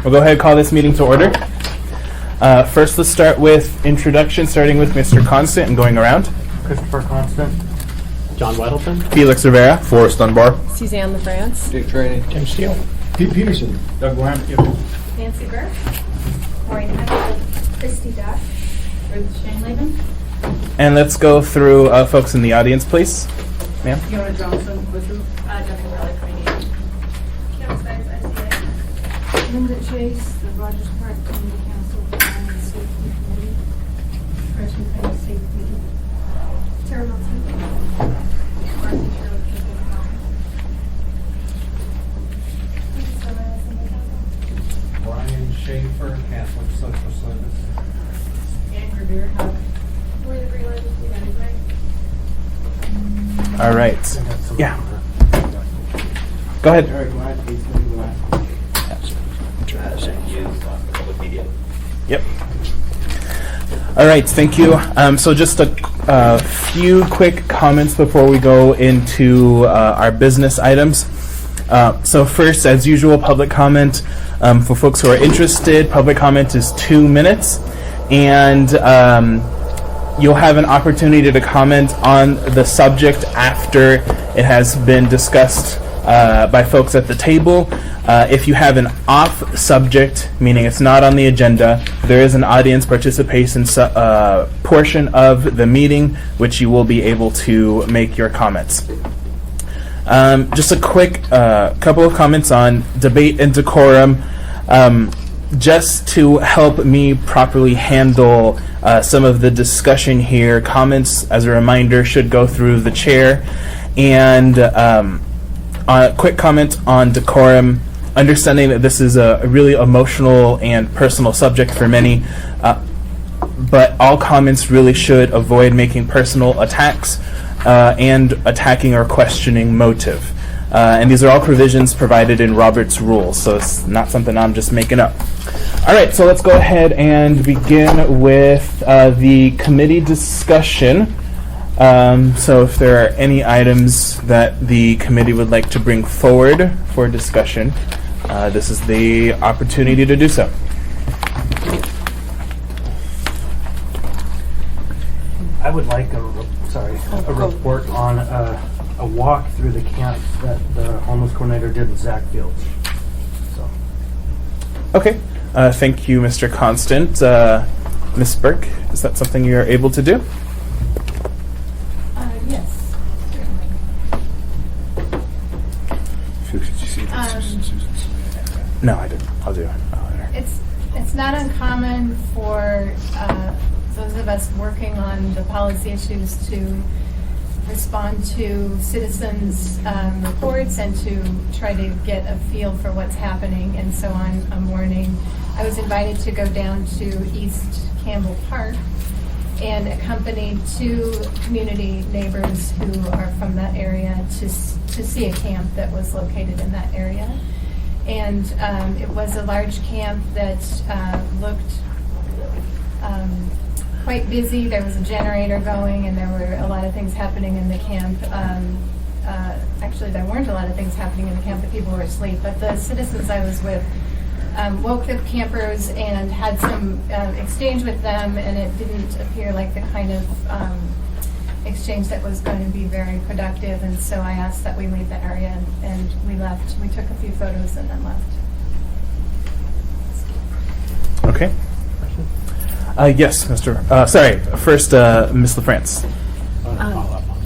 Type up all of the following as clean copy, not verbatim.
We'll go ahead and call this meeting to order. First, let's start with introduction, starting with Mr. Constant and going around. Christopher Constant. John Weddleton. Felix Rivera. Forrest Dunbar. Suzanne LaFrance. Dick Trainey. Tim Steele. Pete Peterson. Doug Lamb. Nancy Burke. Maureen Heckler. Christy Duck. Ruth Shainleben. And let's go through folks in the audience, please. Ma'am. Fiona Johnson. Jeffrey Riley. Kim Stiles, ICA. Linda Chase, the Rogers Park Community Council, and the Safety Committee. Freshman County Safety. Tara Milton. Marcy Sherwood. Brian Schaefer, Catholic Social Service. Ann Revere. We're the Greenland. We got it right. All right. Yeah. Go ahead. Eric Ladd, please move the last. Yep. All right, thank you. So just a few quick comments before we go into our business items. So first, as usual, public comment. For folks who are interested, public comment is 2 minutes. And you'll have an opportunity to comment on the subject after it has been discussed by folks at the table. If you have an off subject, meaning it's not on the agenda, there is an audience participation portion of the meeting, which you will be able to make your comments. Just a quick couple of comments on debate and decorum. Just to help me properly handle some of the discussion here, comments, as a reminder, should go through the chair. And a quick comment on decorum, understanding that this is a really emotional and personal subject for many, but all comments really should avoid making personal attacks and attacking or questioning motive. And these are all provisions provided in Robert's Rules, so it's not something I'm just making up. All right, so let's go ahead and begin with the committee discussion. So if there are any items that the committee would like to bring forward for discussion, this is the opportunity to do so. I would like a report on a walk through the camp that the homeless coordinator did with Zach Fields. So. Okay, thank you, Mr. Constant. Ms. Burke, is that something you're able to do? Yes, certainly. Did you see No, I didn't. I'll do it. It's not uncommon for those of us working on the policy issues to respond to citizens' reports and to try to get a feel for what's happening. And so on a morning, I was invited to go down to East Campbell Park and accompanied 2 community neighbors who are from that area to see a camp that was located in that area. And it was a large camp that looked quite busy. There was a generator going, and there were a lot of things happening in the camp. Actually, there weren't a lot of things happening in the camp. The people were asleep. But the citizens I was with woke the campers and had some exchange with them, and it didn't appear like the kind of exchange that was going to be very productive. And so I asked that we leave the area, and we left. We took a few photos and then left. Okay. Yes, Mr. Sorry, first, Ms. LaFrance.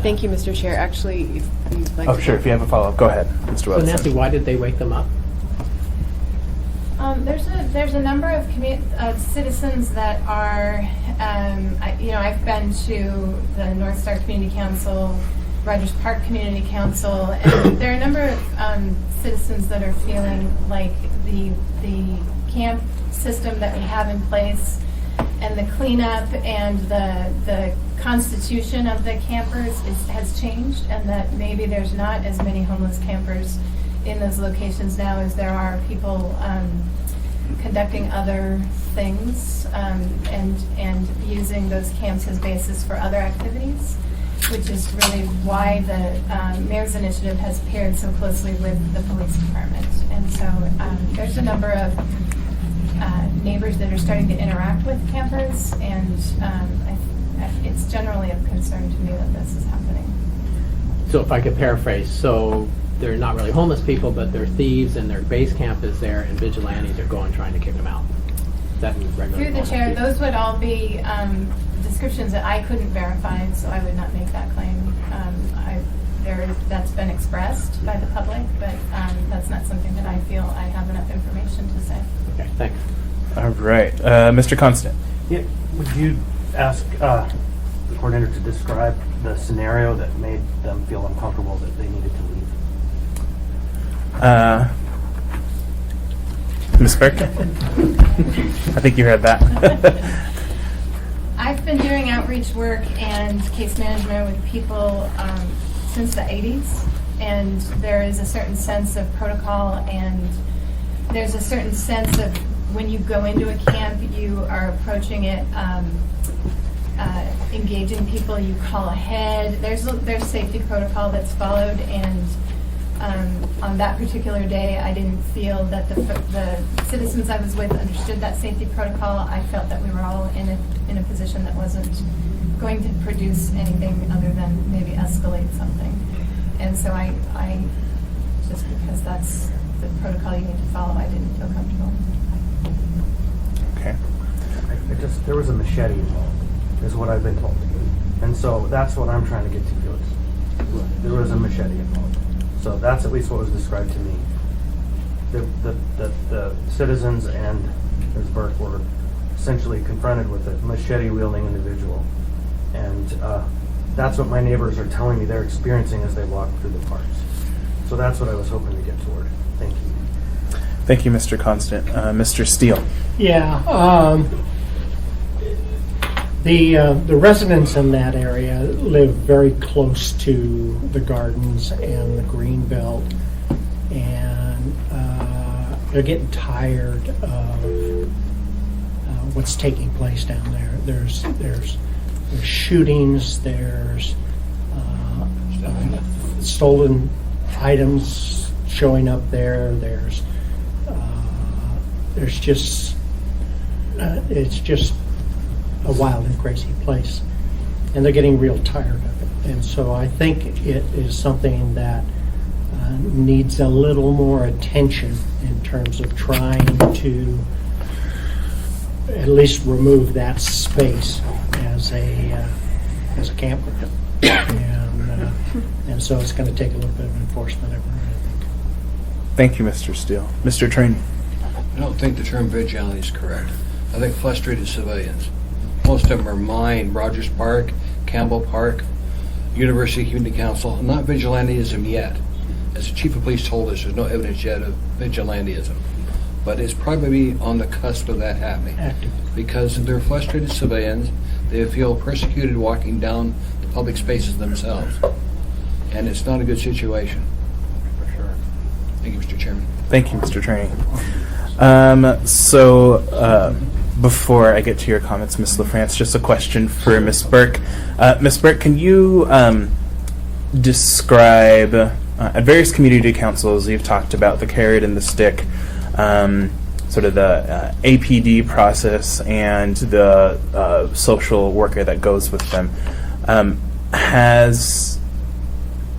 Thank you, Mr. Chair. Actually, if you'd like to... Sure, if you have a follow-up, go ahead, Mr. So Wilson. Nancy, why did they wake them up? There's a number of citizens that are, I've been to the North Star Community Council, Rogers Park Community Council, and there are a number of citizens that are feeling like the camp system that we have in place and the cleanup and the constitution of the campers has changed, and that maybe there's not as many homeless campers in those locations now as there are people conducting other things and using those camps as basis for other activities, which is really why the Mayor's Initiative has paired so closely with the police department. And so there's a number of neighbors that are starting to interact with campers, and it's generally of concern to me that this is happening. So if I could paraphrase, so they're not really homeless people, but they're thieves, and their base camp is there, and vigilantes are going trying to kick them out. Is that regular? Through the chair, those would all be descriptions that I couldn't verify, so I would not make that claim. That's been expressed by the public, but that's not something that I feel I have enough information to say. Okay, thanks. All right. Mr. Constant. Yeah, would you ask the coordinator to describe the scenario that made them feel uncomfortable that they needed to leave? Ms. Burke? I think you heard that. I've been doing outreach work and case management with people since the 80s, and there is a certain sense of protocol, and there's a certain sense of when you go into a camp, you are approaching it, engaging people, you call ahead. There's safety protocol that's followed, and on that particular day, I didn't feel that the citizens I was with understood that safety protocol. I felt that we were all in a position that wasn't going to produce anything other than maybe escalate something. And so I just because that's the protocol you need to follow, I didn't feel comfortable. Okay. There was a machete involved, is what I've been told. And so that's what I'm trying to get to, Felix. There was a machete involved. So that's at least what was described to me. The citizens and Ms. Burke were essentially confronted with a machete-wielding individual. And that's what my neighbors are telling me they're experiencing as they walk through the parks. So that's what I was hoping to get toward. Thank you. Thank you, Mr. Constant. Mr. Steele. Yeah, the residents in that area live very close to the gardens and the green belt, and they're getting tired of what's taking place down there. There's shootings, there's stolen items showing up there. There's just it's just a wild and crazy place, and they're getting real tired of it. And so I think it is something that needs a little more attention in terms of trying to at least remove that space as a campground. And so it's going to take a little bit of enforcement effort, I think. Thank you, Mr. Steele. Mr. Trainee. I don't think the term vigilante is correct. I think frustrated civilians. Most of them are mine, Rogers Park, Campbell Park, University Community Council. Not vigilantism yet. As the chief of police told us, there's no evidence yet of vigilantism. But it's probably on the cusp of that happening. Because they're frustrated civilians. They feel persecuted walking down the public spaces themselves. And it's not a good situation. For sure. Thank you, Mr. Chairman. Thank you, Mr. Trainee. Before I get to your comments, Ms. LaFrance, just a question for Ms. Burke. Ms. Burke, can you describe, at various community councils, you've talked about the carrot and the stick, sort of the APD process and the social worker that goes with them. Has,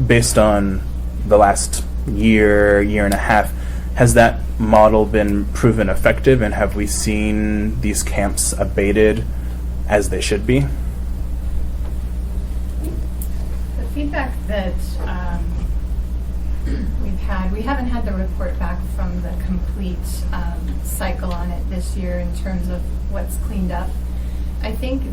based on the last year and a half, has that model been proven effective, and have we seen these camps abated as they should be? The feedback that we've had, we haven't had the report back from the complete cycle on it this year in terms of what's cleaned up. I think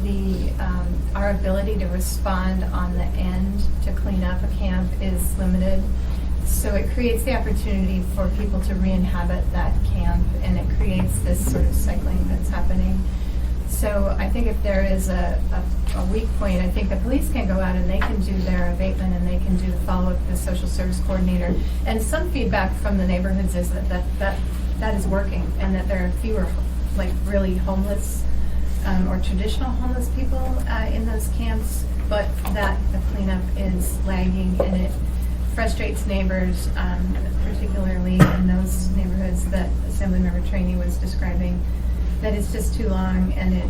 our ability to respond on the end to clean up a camp is limited. So it creates the opportunity for people to re-inhabit that camp, and it creates this sort of cycling that's happening. So I think if there is a weak point, I think the police can go out and they can do their abatement, and they can do the follow-up with the social service coordinator. And some feedback from the neighborhoods is that is working, and that there are fewer like really homeless or traditional homeless people in those camps, but that the cleanup is lagging, and frustrates neighbors, particularly in those neighborhoods that Assemblymember Trainee was describing, that it's just too long and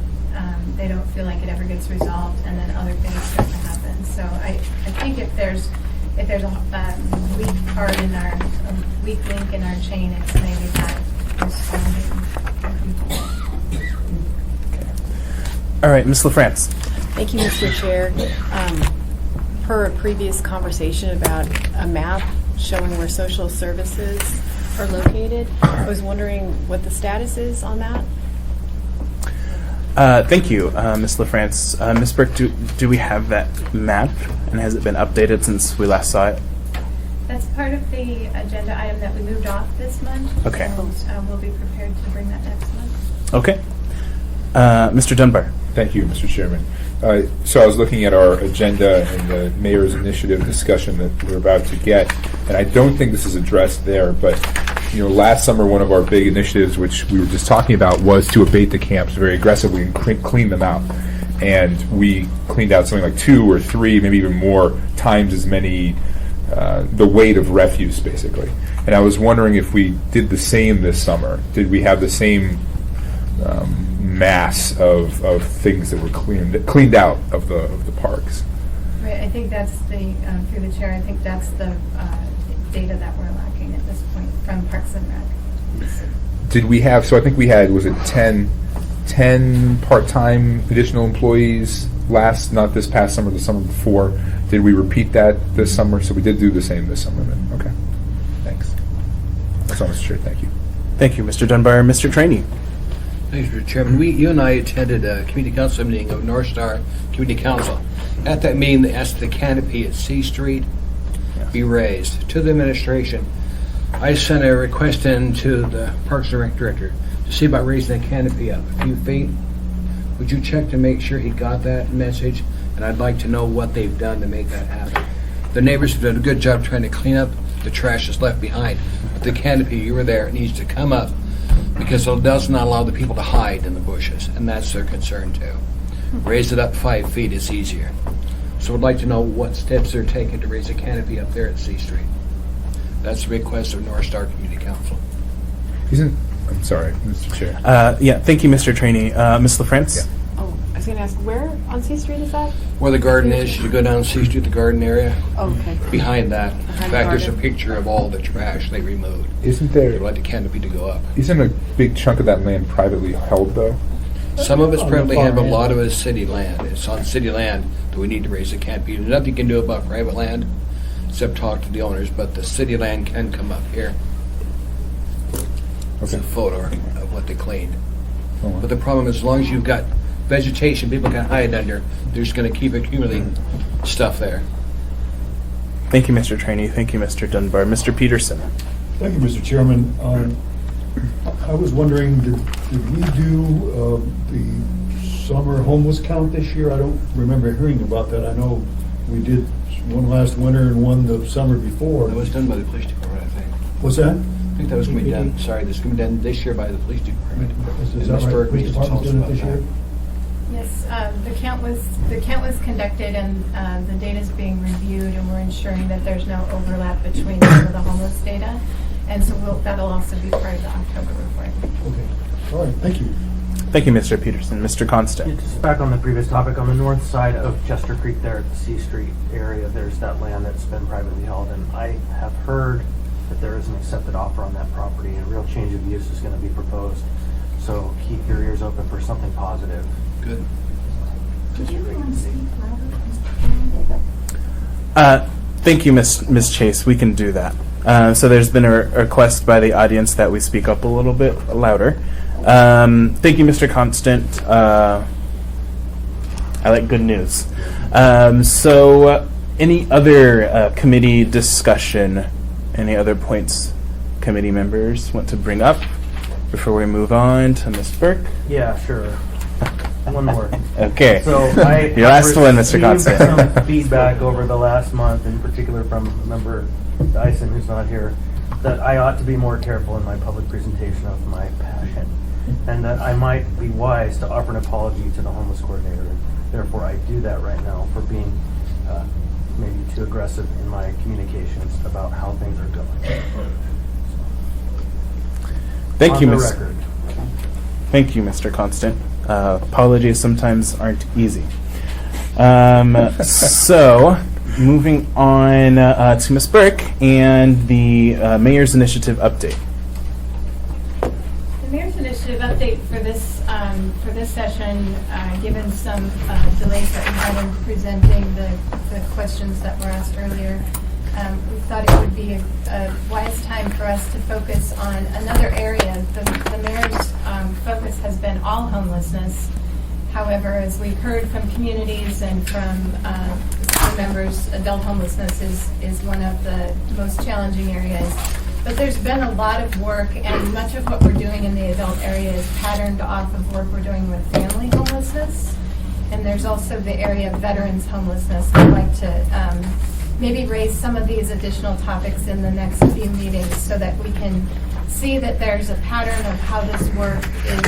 they don't feel like it ever gets resolved, and then other things start to happen. So I think if there's a weak part in our, a weak link in our chain, it's maybe that responding. All right, Ms. LaFrance. Thank you, Mr. Chair. Per a previous conversation about a map showing where social services are located, I was wondering what the status is on that. Thank you, Ms. LaFrance. Ms. Burke, do we have that map, and has it been updated since we last saw it? That's part of the agenda item that we moved off this month. Okay. And we'll be prepared to bring that next month. Okay. Mr. Dunbar. Thank you, Mr. Chairman. So I was looking at our agenda and the mayor's initiative discussion that we're about to get, and I don't think this is addressed there, but last summer one of our big initiatives, which we were just talking about, was to abate the camps very aggressively and clean them out. And we cleaned out something like 2 or 3, maybe even more times as many, the weight of refuse, basically. And I was wondering if we did the same this summer. Did we have the same mass of things that were cleaned out of the parks? Right, I think that's the, through the chair, I think that's the data that we're lacking at this point from Parks and Rec. Did we have, so I think we had, was it 10 part-time additional employees not this past summer, the summer before? Did we repeat that this summer? So we did do the same this summer then. Okay. Thanks. That's all, Mr. Chair. Thank you. Thank you, Mr. Dunbar. Mr. Trainee. Thanks, Mr. Chairman. You and I attended a community council meeting of North Star Community Council. At that meeting, they asked the canopy at C Street be raised. To the administration, I sent a request in to the Parks and Rec director to see about raising the canopy up a few feet. Would you check to make sure he got that message? And I'd like to know what they've done to make that happen. The neighbors have done a good job trying to clean up the trash that's left behind. But the canopy, you were there, it needs to come up, because it does not allow the people to hide in the bushes, and that's their concern too. Raise it up 5 feet is easier. So I'd like to know what steps they're taking to raise a canopy up there at C Street. That's the request of North Star Community Council. I'm sorry, Mr. Chair. Yeah, thank you, Mr. Trainee. Ms. LaFrance? Yeah. Oh, I was going to ask, where on C Street is that? Where the garden is, you go down C Street, the garden area, Oh, okay. behind that. In Behind fact, the there's a garden. picture of all the trash they removed. Isn't They'd there? like the canopy to go up. Isn't a big chunk of that land privately held though? Some of it's On the privately far land, but a end. lot of it is city land. It's on city land that we need to raise a canopy. There's nothing you can do about private land, except talk to the owners, but the city land can come up here. It's a Okay. photo of what they cleaned. Oh, well. But the problem is, as long as you've got vegetation people can hide under, they're just going to keep accumulating stuff there. Thank you, Mr. Trainee. Thank you, Mr. Dunbar. Mr. Peterson. Thank you, Mr. Chairman. I was wondering, did we do the summer homeless count this year? I don't remember hearing about that. I know we did one last winter and one the summer before. That was done by the police department, I think. What's that? I think that was going to be done, sorry, this is going to be done this year by the police department. Is And that Ms. right? Berg Police needs to tell department's us doing it about this that. year? Yes, the count was conducted, and the data is being reviewed, and we're ensuring that there's no overlap between some of the homeless data. And so that'll also be part of the October report. Okay. All right, thank you. Thank you, Mr. Peterson. Mr. Constant. Just back on the previous topic, on the north side of Chester Creek there at the C Street area, there's that land that's been privately held, and I have heard that there is an accepted offer on that property, and a real change of use is going to be proposed. So keep your ears open for something positive. Good. Thank you, Ms. Chase. We can do that. So there's been a request by the audience that we speak up a little bit louder. Thank you, Mr. Constant. I like good news. Any other committee discussion? Any other points committee members want to bring up before we move on to Ms. Burke? Yeah, sure. One more. Okay. So I Your last one, Mr. received Constant. some feedback over the last month, in particular from Member Dyson, who's not here, that I ought to be more careful in my public presentation of my passion, and that I might be wise to offer an apology to the homeless coordinator. And therefore, I do that right now for being maybe too aggressive in my communications about how things are going. Thank you, On the Ms. record. Thank you, Mr. Constant. Apologies sometimes aren't easy. So, moving on to Ms. Burke and the Mayor's Initiative update. The Mayor's Initiative update for this session, given some delays that we had in presenting the questions that were asked earlier, we thought it would be a wise time for us to focus on another area. The Mayor's focus has been all homelessness. However, as we've heard from communities and from some members, adult homelessness is one of the most challenging areas. But there's been a lot of work, and much of what we're doing in the adult area is patterned off of work we're doing with family homelessness. And there's also the area of veterans homelessness. I'd like to maybe raise some of these additional topics in the next few meetings so that we can see that there's a pattern of how this work is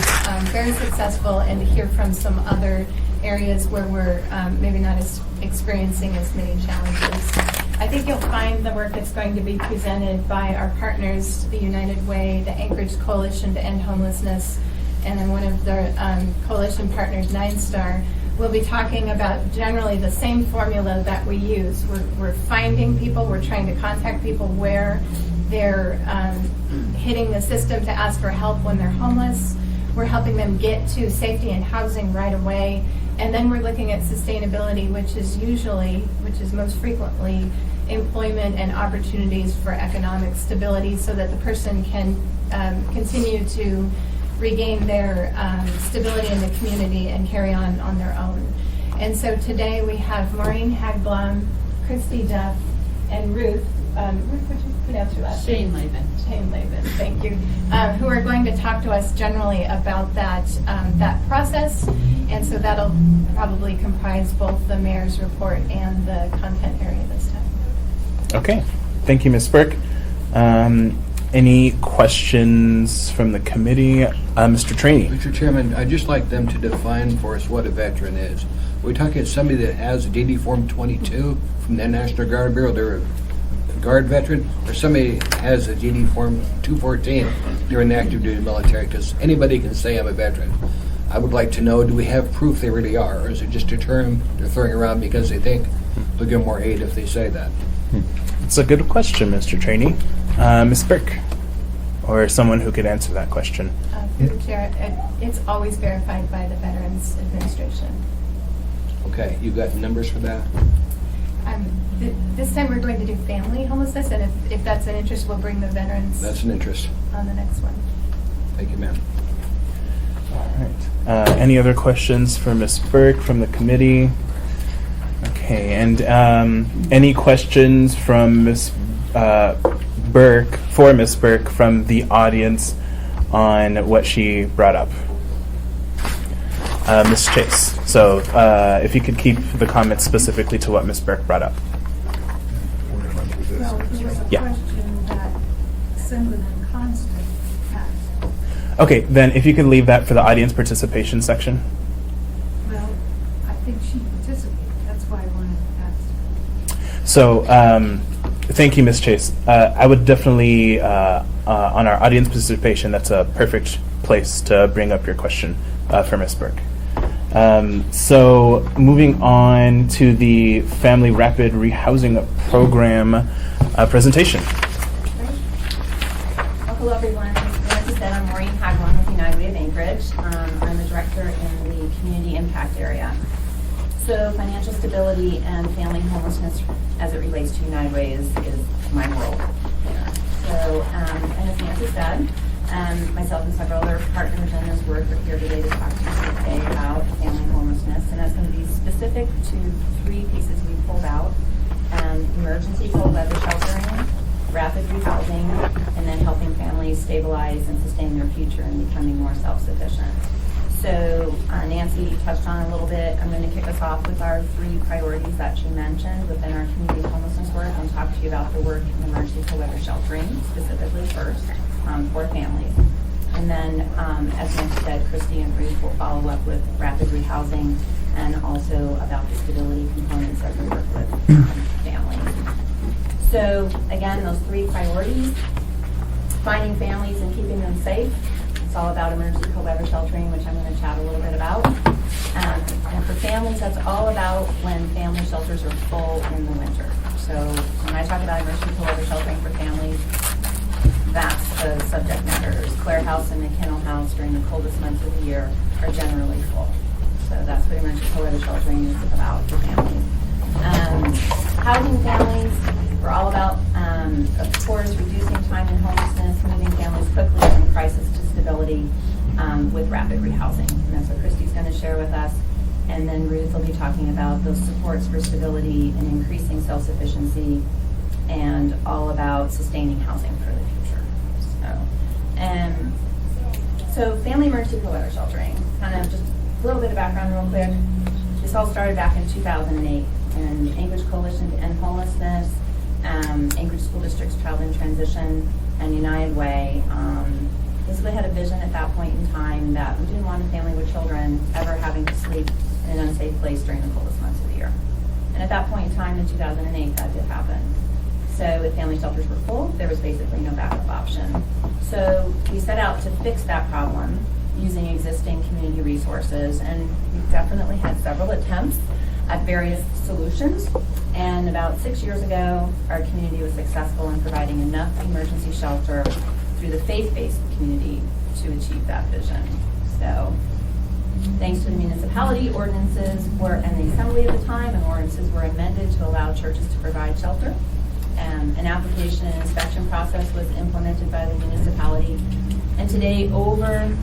very successful, and to hear from some other areas where we're maybe not experiencing as many challenges. I think you'll find the work that's going to be presented by our partners, the United Way, the Anchorage Coalition to End Homelessness, and then one of the coalition partners, 9 Star, will be talking about generally the same formula that we use. We're finding people, we're trying to contact people where they're hitting the system to ask for help when they're homeless. We're helping them get to safety and housing right away. And then we're looking at sustainability, which is most frequently employment and opportunities for economic stability, so that the person can continue to regain their stability in the community and carry on their own. And so today we have Maureen Hagblom, Christy Duff, and Ruth, would you pronounce your last name? Shane Laban, thank you, who are going to talk to us generally about that process. And so that'll probably comprise both the mayor's report and the content area this time. Okay, thank you, Ms. Burke. Any questions from the committee? Mr. Trainee. Mr. Chairman, I'd just like them to define for us what a veteran is. Are we talking about somebody that has a DD Form 22 from the National Guard Bureau, they're a Guard veteran, or somebody has a DD Form 214, they're in the active duty military? Because anybody can say I'm a veteran. I would like to know, do we have proof they really are, or is it just a term they're throwing around because they think they'll get more aid if they say that? It's a good question, Mr. Trainee. Ms. Burke, or someone who could answer that question. Through the chair, it's always verified by the Veterans Administration. Okay, you got numbers for that? This time we're going to do family homelessness, and if that's an interest, we'll bring the veterans That's an interest. on the next one. Thank you, ma'am. All right. Any other questions for Ms. Burke from the committee? Okay, and any questions from Ms. Burke, for Ms. Burke, from the audience on what she brought up? Ms. Chase. So if you could keep the comments specifically to what Ms. Burke brought up. Well, there was a Yeah. question that Cindy and Constant asked. Okay, then if you could leave that for the audience participation section. Well, I think she participated. That's why I wanted to ask. So, thank you, Ms. Chase. I would definitely, on our audience participation, that's a perfect place to bring up your question for Ms. Burke. So, moving on to the Family Rapid Rehousing Program presentation. Well, hello, everyone. As I said, I'm Maureen Hagblom with United Way of Anchorage. I'm the director in the community impact area. So financial stability and family homelessness as it relates to United Way is my world here. So, and as Nancy said, myself and several other partners in this work are here today to talk to you today about family homelessness. And that's going to be specific to 3 pieces we pulled out: emergency cold weather sheltering, rapid rehousing, and then helping families stabilize and sustain their future and becoming more self-sufficient. So Nancy touched on a little bit. I'm going to kick us off with our 3 priorities that she mentioned within our community homelessness work, and talk to you about the work in emergency cold weather sheltering specifically first for families. And then, as Nancy said, Christy and Ruth will follow up with rapid rehousing and also about the stability components that we work with families. So again, those 3 priorities: finding families and keeping them safe. It's all about emergency cold weather sheltering, which I'm going to chat a little bit about. And for families, that's all about when family shelters are full in the winter. So when I talk about emergency cold weather sheltering for families, that's the subject matter. Clare House and McKinnell House during the coldest months of the year are generally full. So that's what emergency cold weather sheltering is about for families. Housing families, we're all about, of course, reducing time in homelessness, moving families quickly from crisis to stability with rapid rehousing. And that's what Christy's going to share with us. And then Ruth will be talking about those supports for stability and increasing self-sufficiency, and all about sustaining housing for the future. So family emergency cold weather sheltering, kind of just a little bit of background real quick. This all started back in 2008, and Anchorage Coalition to End Homelessness, Anchorage School District's Child in Transition, and United Way basically had a vision at that point in time that we didn't want a family with children ever having to sleep in an unsafe place during the coldest months of the year. And at that point in time in 2008, that did happen. So if family shelters were full, there was basically no backup option. So we set out to fix that problem using existing community resources, and we've definitely had several attempts at various solutions. And about 6 years ago, our community was successful in providing enough emergency shelter through the faith-based community to achieve that vision. So thanks to the municipality, ordinances were, and the assembly at the time, and ordinances were amended to allow churches to provide shelter. An application and inspection process was implemented by the municipality. And today, over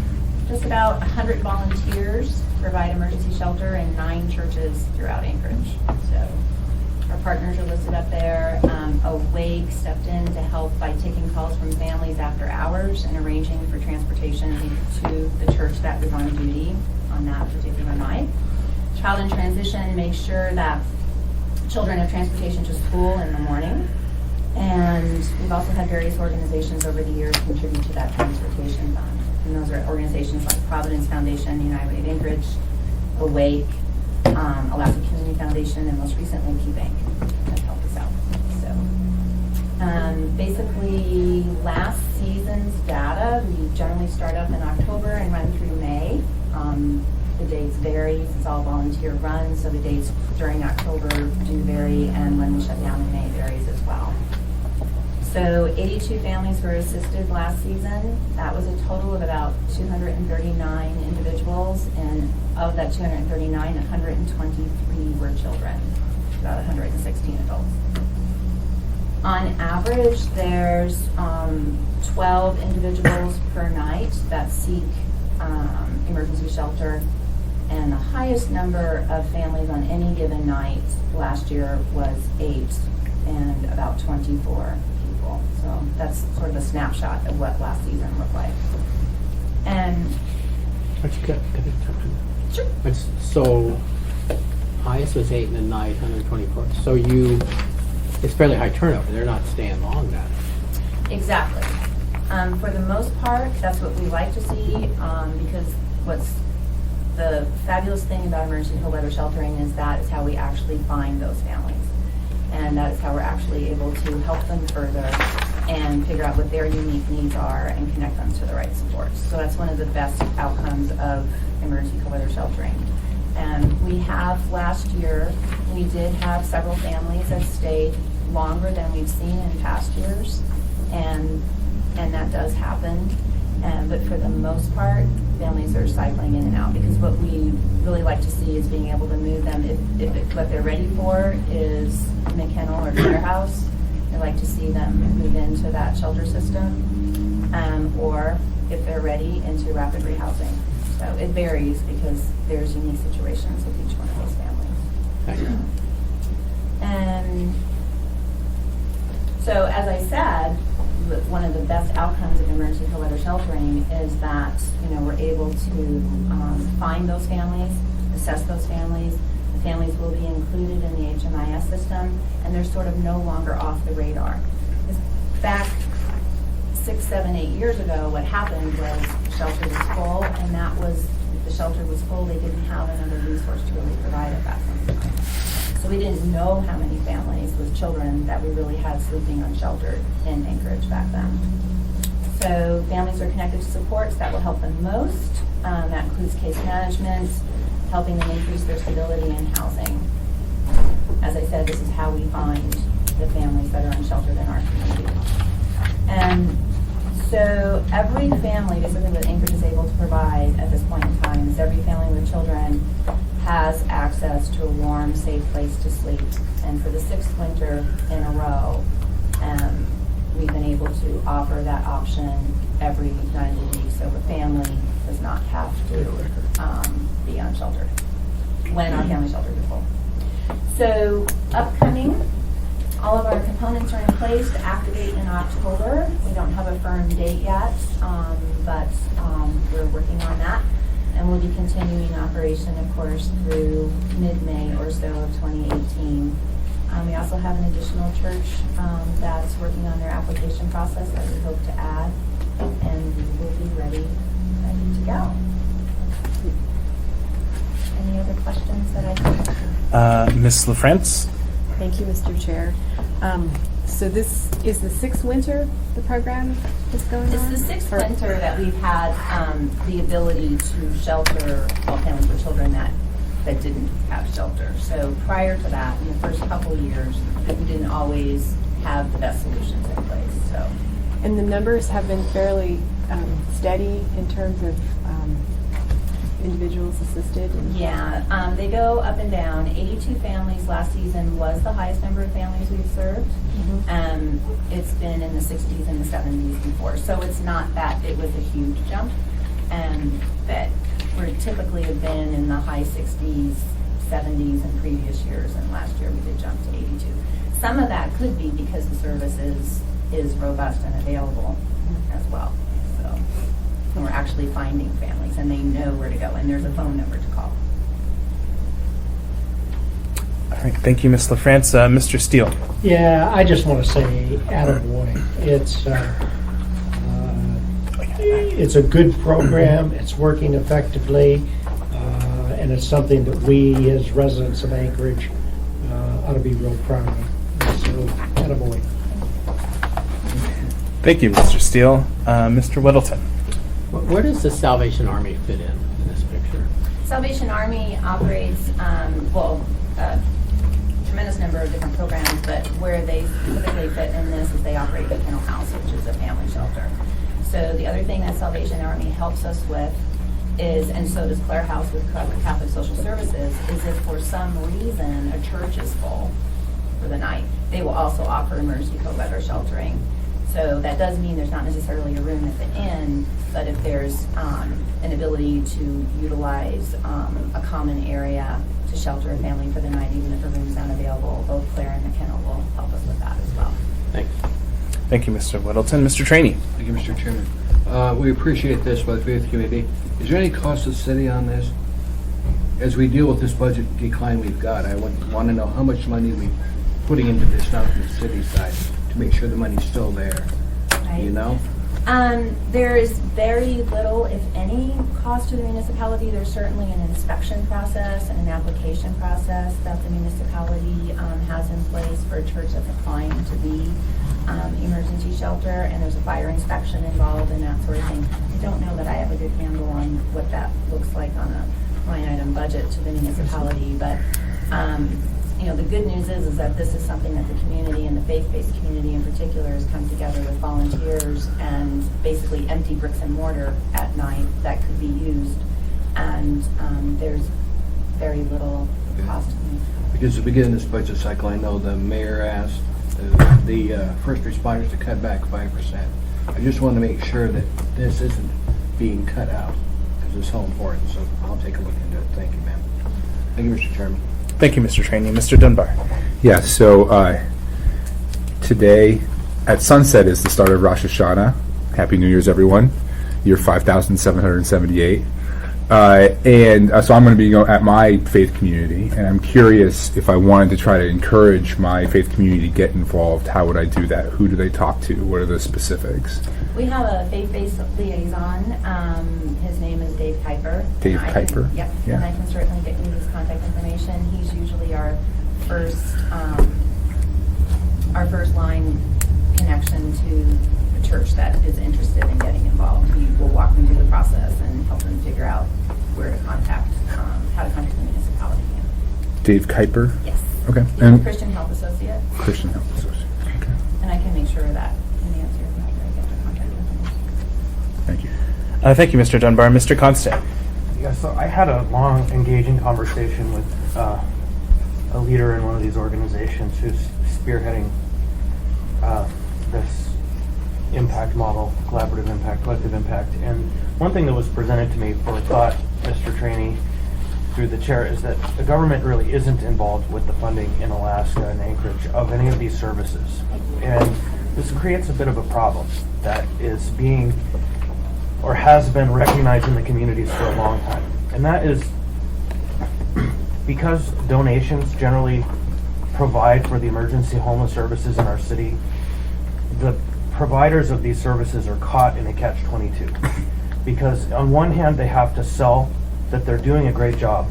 just about 100 volunteers provide emergency shelter in 9 churches throughout Anchorage. So our partners are listed up there. Awake stepped in to help by taking calls from families after hours and arranging for transportation to the church that was on duty on that particular night. Child in Transition makes sure that children have transportation to school in the morning. And we've also had various organizations over the years contribute to that transportation fund. And those are organizations like Providence Foundation, United Way of Anchorage, Awake, Alaska Community Foundation, and most recently Key Bank have helped us out. So basically last season's data, we generally start up in October and run through May. The dates vary, it's all volunteer run, so the dates during October do vary, and when we shut down in May varies as well. So 82 families were assisted last season. That was a total of about 239 individuals, and of that 239, 123 were children, about 116 adults. On average, there's 12 individuals per night that seek emergency shelter, and the highest number of families on any given night last year was 8 and about 24 people. So that's sort of a snapshot of what last season looked like. And sure. So highest was 8 in the night, 124. So it's fairly high turnover. They're not staying long then. Exactly. For the most part, that's what we like to see, because what's the fabulous thing about emergency cold weather sheltering is that is how we actually find those families. And that is how we're actually able to help them further and figure out what their unique needs are and connect them to the right supports. So that's one of the best outcomes of emergency cold weather sheltering. And we have, last year, we did have several families that stayed longer than we've seen in past years. And that does happen. But for the most part, families are cycling in and out, because what we really like to see is being able to move them. If what they're ready for is McKinnell or Clare House, we like to see them move into that shelter system, or if they're ready, into rapid rehousing. So it varies because there's unique situations with each one of those families. And so, as I said, one of the best outcomes of emergency cold weather sheltering is that we're able to find those families, assess those families. The families will be included in the HMIS system, and they're sort of no longer off the radar. Back 6, 7, 8 years ago, what happened was the shelter was full, and if the shelter was full, they didn't have another resource to really provide at that point in time. So we didn't know how many families with children that we really had sleeping unsheltered in Anchorage back then. So families are connected to supports that will help them most. That includes case management, helping them increase their stability in housing. As I said, this is how we find the families that are unsheltered in our community. And so every family, basically what Anchorage is able to provide at this point in time is every family with children has access to a warm, safe place to sleep. And for the 6th winter in a row, we've been able to offer that option every 90 weeks. So the family does not have to be unsheltered when our family shelters are full. So upcoming, all of our components are in place to activate in October. We don't have a firm date yet, but we're working on that. And we'll be continuing operation, of course, through mid-May or so of 2018. We also have an additional church that's working on their application process that we hope to add, and we will be ready to go. Any other questions that I can? Ms. LaFrance? Thank you, Mr. Chair. So this is the 6th winter the program is going on? It's the 6th Or- winter that we've had the ability to shelter all families with children that didn't have shelter. So prior to that, in the first couple of years, we didn't always have the best solutions in place. So And the numbers have been fairly steady in terms of individuals assisted? yeah, they go up and down. 82 families last season was the highest number of families we've served. It's been in the 60s and the 70s before, so it's not that it was a huge jump, and that we typically have been in the high 60s, 70s in previous years, and last year we did jump to 82. Some of that could be because the service is robust and available as well. So, and we're actually finding families, and they know where to go, and there's a phone number to call. All right, thank you, Ms. LaFrance. Mr. Steele? Yeah, I just want to say, attaboy. It's a good program, it's working effectively, and it's something that we, as residents of Anchorage, ought to be real proud of. So, attaboy. Thank you, Mr. Steele. Mr. Whittleton. Where does the Salvation Army fit in this picture? Salvation Army operates, a tremendous number of different programs, but where they specifically fit in this is they operate the Kennel House, which is a family shelter. So the other thing that Salvation Army helps us with is, and so does Clare House with Catholic Social Services, is if for some reason a church is full for the night, they will also offer emergency co-bed or sheltering. So that does mean there's not necessarily a room at the inn, but if there's an ability to utilize a common area to shelter a family for the night, even if a room's not available, both Claire and the kennel will help us with that as well. Thanks. Thank you, Mr. Whittleton. Mr. Trainee. Thank you, Mr. Chairman. We appreciate this by the faith community. Is there any cost to the city on this? As we deal with this budget decline we've got, I want to know how much money we're putting into this now from the city side to make sure the money's still there. Right. You know? There is very little, if any, cost to the municipality. There's certainly an inspection process and an application process that the municipality has in place for a church that's applying to be emergency shelter, and there's a fire inspection involved and that sort of thing. I don't know that I have a good handle on what that looks like on a line item budget to the municipality, but the good news is that this is something that the community and the faith-based community in particular has come together with volunteers and basically empty bricks and mortar at night that could be used, and there's very little cost. Because at the beginning of this budget cycle, I know the mayor asked the first responders to cut back 5%. I just want to make sure that this isn't being cut out because it's so important. So I'll take a look into it. Thank you, ma'am. Thank you, Mr. Chairman. Thank you, Mr. Trainee. Mr. Dunbar. Yeah, so today at sunset is the start of Rosh Hashanah. Happy New Year's, everyone. Year 5778. So I'm going to be at my faith community, and I'm curious if I wanted to try to encourage my faith community to get involved, how would I do that? Who do they talk to? What are the specifics? We have a faith-based liaison. His name is Dave Kuiper. Dave Kuiper? Yep. Yeah. And I can certainly get you his contact information. He's usually our first line connection to a church that is interested in getting involved. We will walk them through the process and help them figure out where to contact, how to contact the municipality. Dave Kuiper? Yes. Okay. He's And a Christian Health Associate, Christian Health Association. Okay. and I can make sure that in the answer I get their contact information. Thank you. Thank you, Mr. Dunbar. Mr. Constant. Yeah, so I had a long, engaging conversation with a leader in one of these organizations who's spearheading this impact model, collaborative impact, collective impact. And one thing that was presented to me for thought, Mr. Trainee, through the chair, is that the government really isn't involved with the funding in Alaska and Anchorage of any of these services. And this creates a bit of a problem that is being or has been recognized in the communities for a long time. And that is because donations generally provide for the emergency homeless services in our city, the providers of these services are caught in a catch-22. Because on one hand, they have to sell that they're doing a great job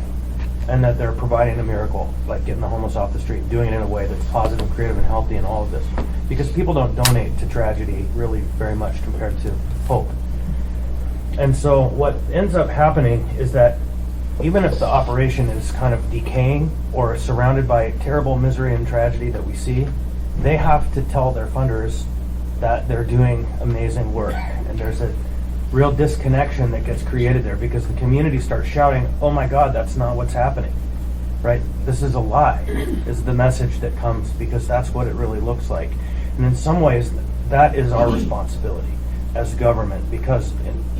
and that they're providing a miracle, like getting the homeless off the street, doing it in a way that's positive, creative, and healthy and all of this. Because people don't donate to tragedy really very much compared to hope. And so what ends up happening is that even if the operation is kind of decaying or surrounded by terrible misery and tragedy that we see, they have to tell their funders that they're doing amazing work. And there's a real disconnection that gets created there because the community starts shouting, oh my God, that's not what's happening, right? This is a lie, is the message that comes, because that's what it really looks like. And in some ways, that is our responsibility as government, because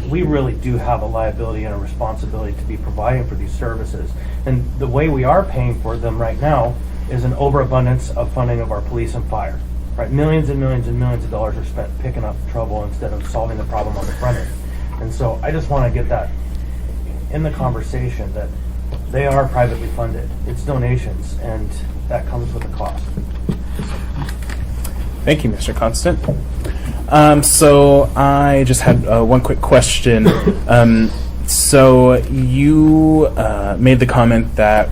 we really do have a liability and a responsibility to be providing for these services. And the way we are paying for them right now is an overabundance of funding of our police and fire. Right, millions and millions and millions of dollars are spent picking up trouble instead of solving the problem on the front end. And so I just want to get that in the conversation that they are privately funded. It's donations, and that comes with a cost. Thank you, Mr. Constant. So I just had one quick question. So you made the comment that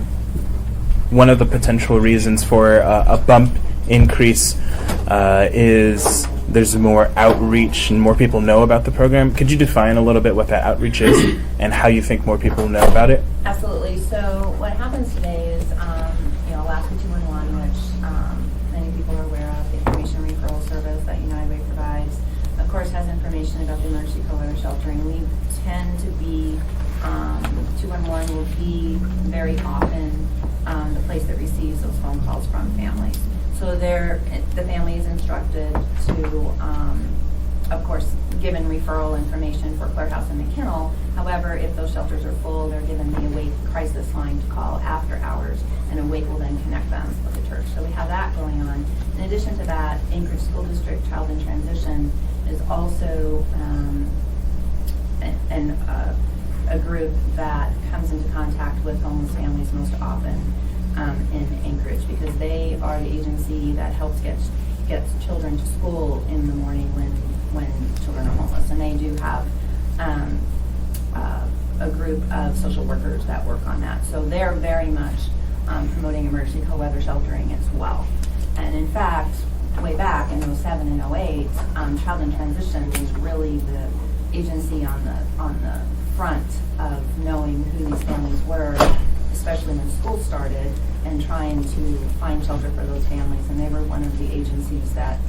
one of the potential reasons for a bump increase is there's more outreach and more people know about the program. Could you define a little bit what that outreach is and how you think more people know about it? Absolutely. So what happens today is, Alaska 211, which many people are aware of, the information referral service that United Way provides, of course, has information about the emergency cold sheltering. We tend to be, 211 will be very often the place that receives those phone calls from families. So the family is instructed to, of course, given referral information for Clare House and McKinnell. However, if those shelters are full, they're given the Awake crisis line to call after hours, and Awake will then connect them with the church. So we have that going on. In addition to that, Anchorage School District Child in Transition is also a group that comes into contact with homeless families most often in Anchorage, because they are the agency that helps gets children to school in the morning when children are homeless. And they do have a group of social workers that work on that. So they're very much promoting emergency cold weather sheltering as well. And in fact, way back in 07 and 08, Child in Transition was really the agency on the front of knowing who these families were, especially when school started, and trying to find shelter for those families. And they were one of the agencies that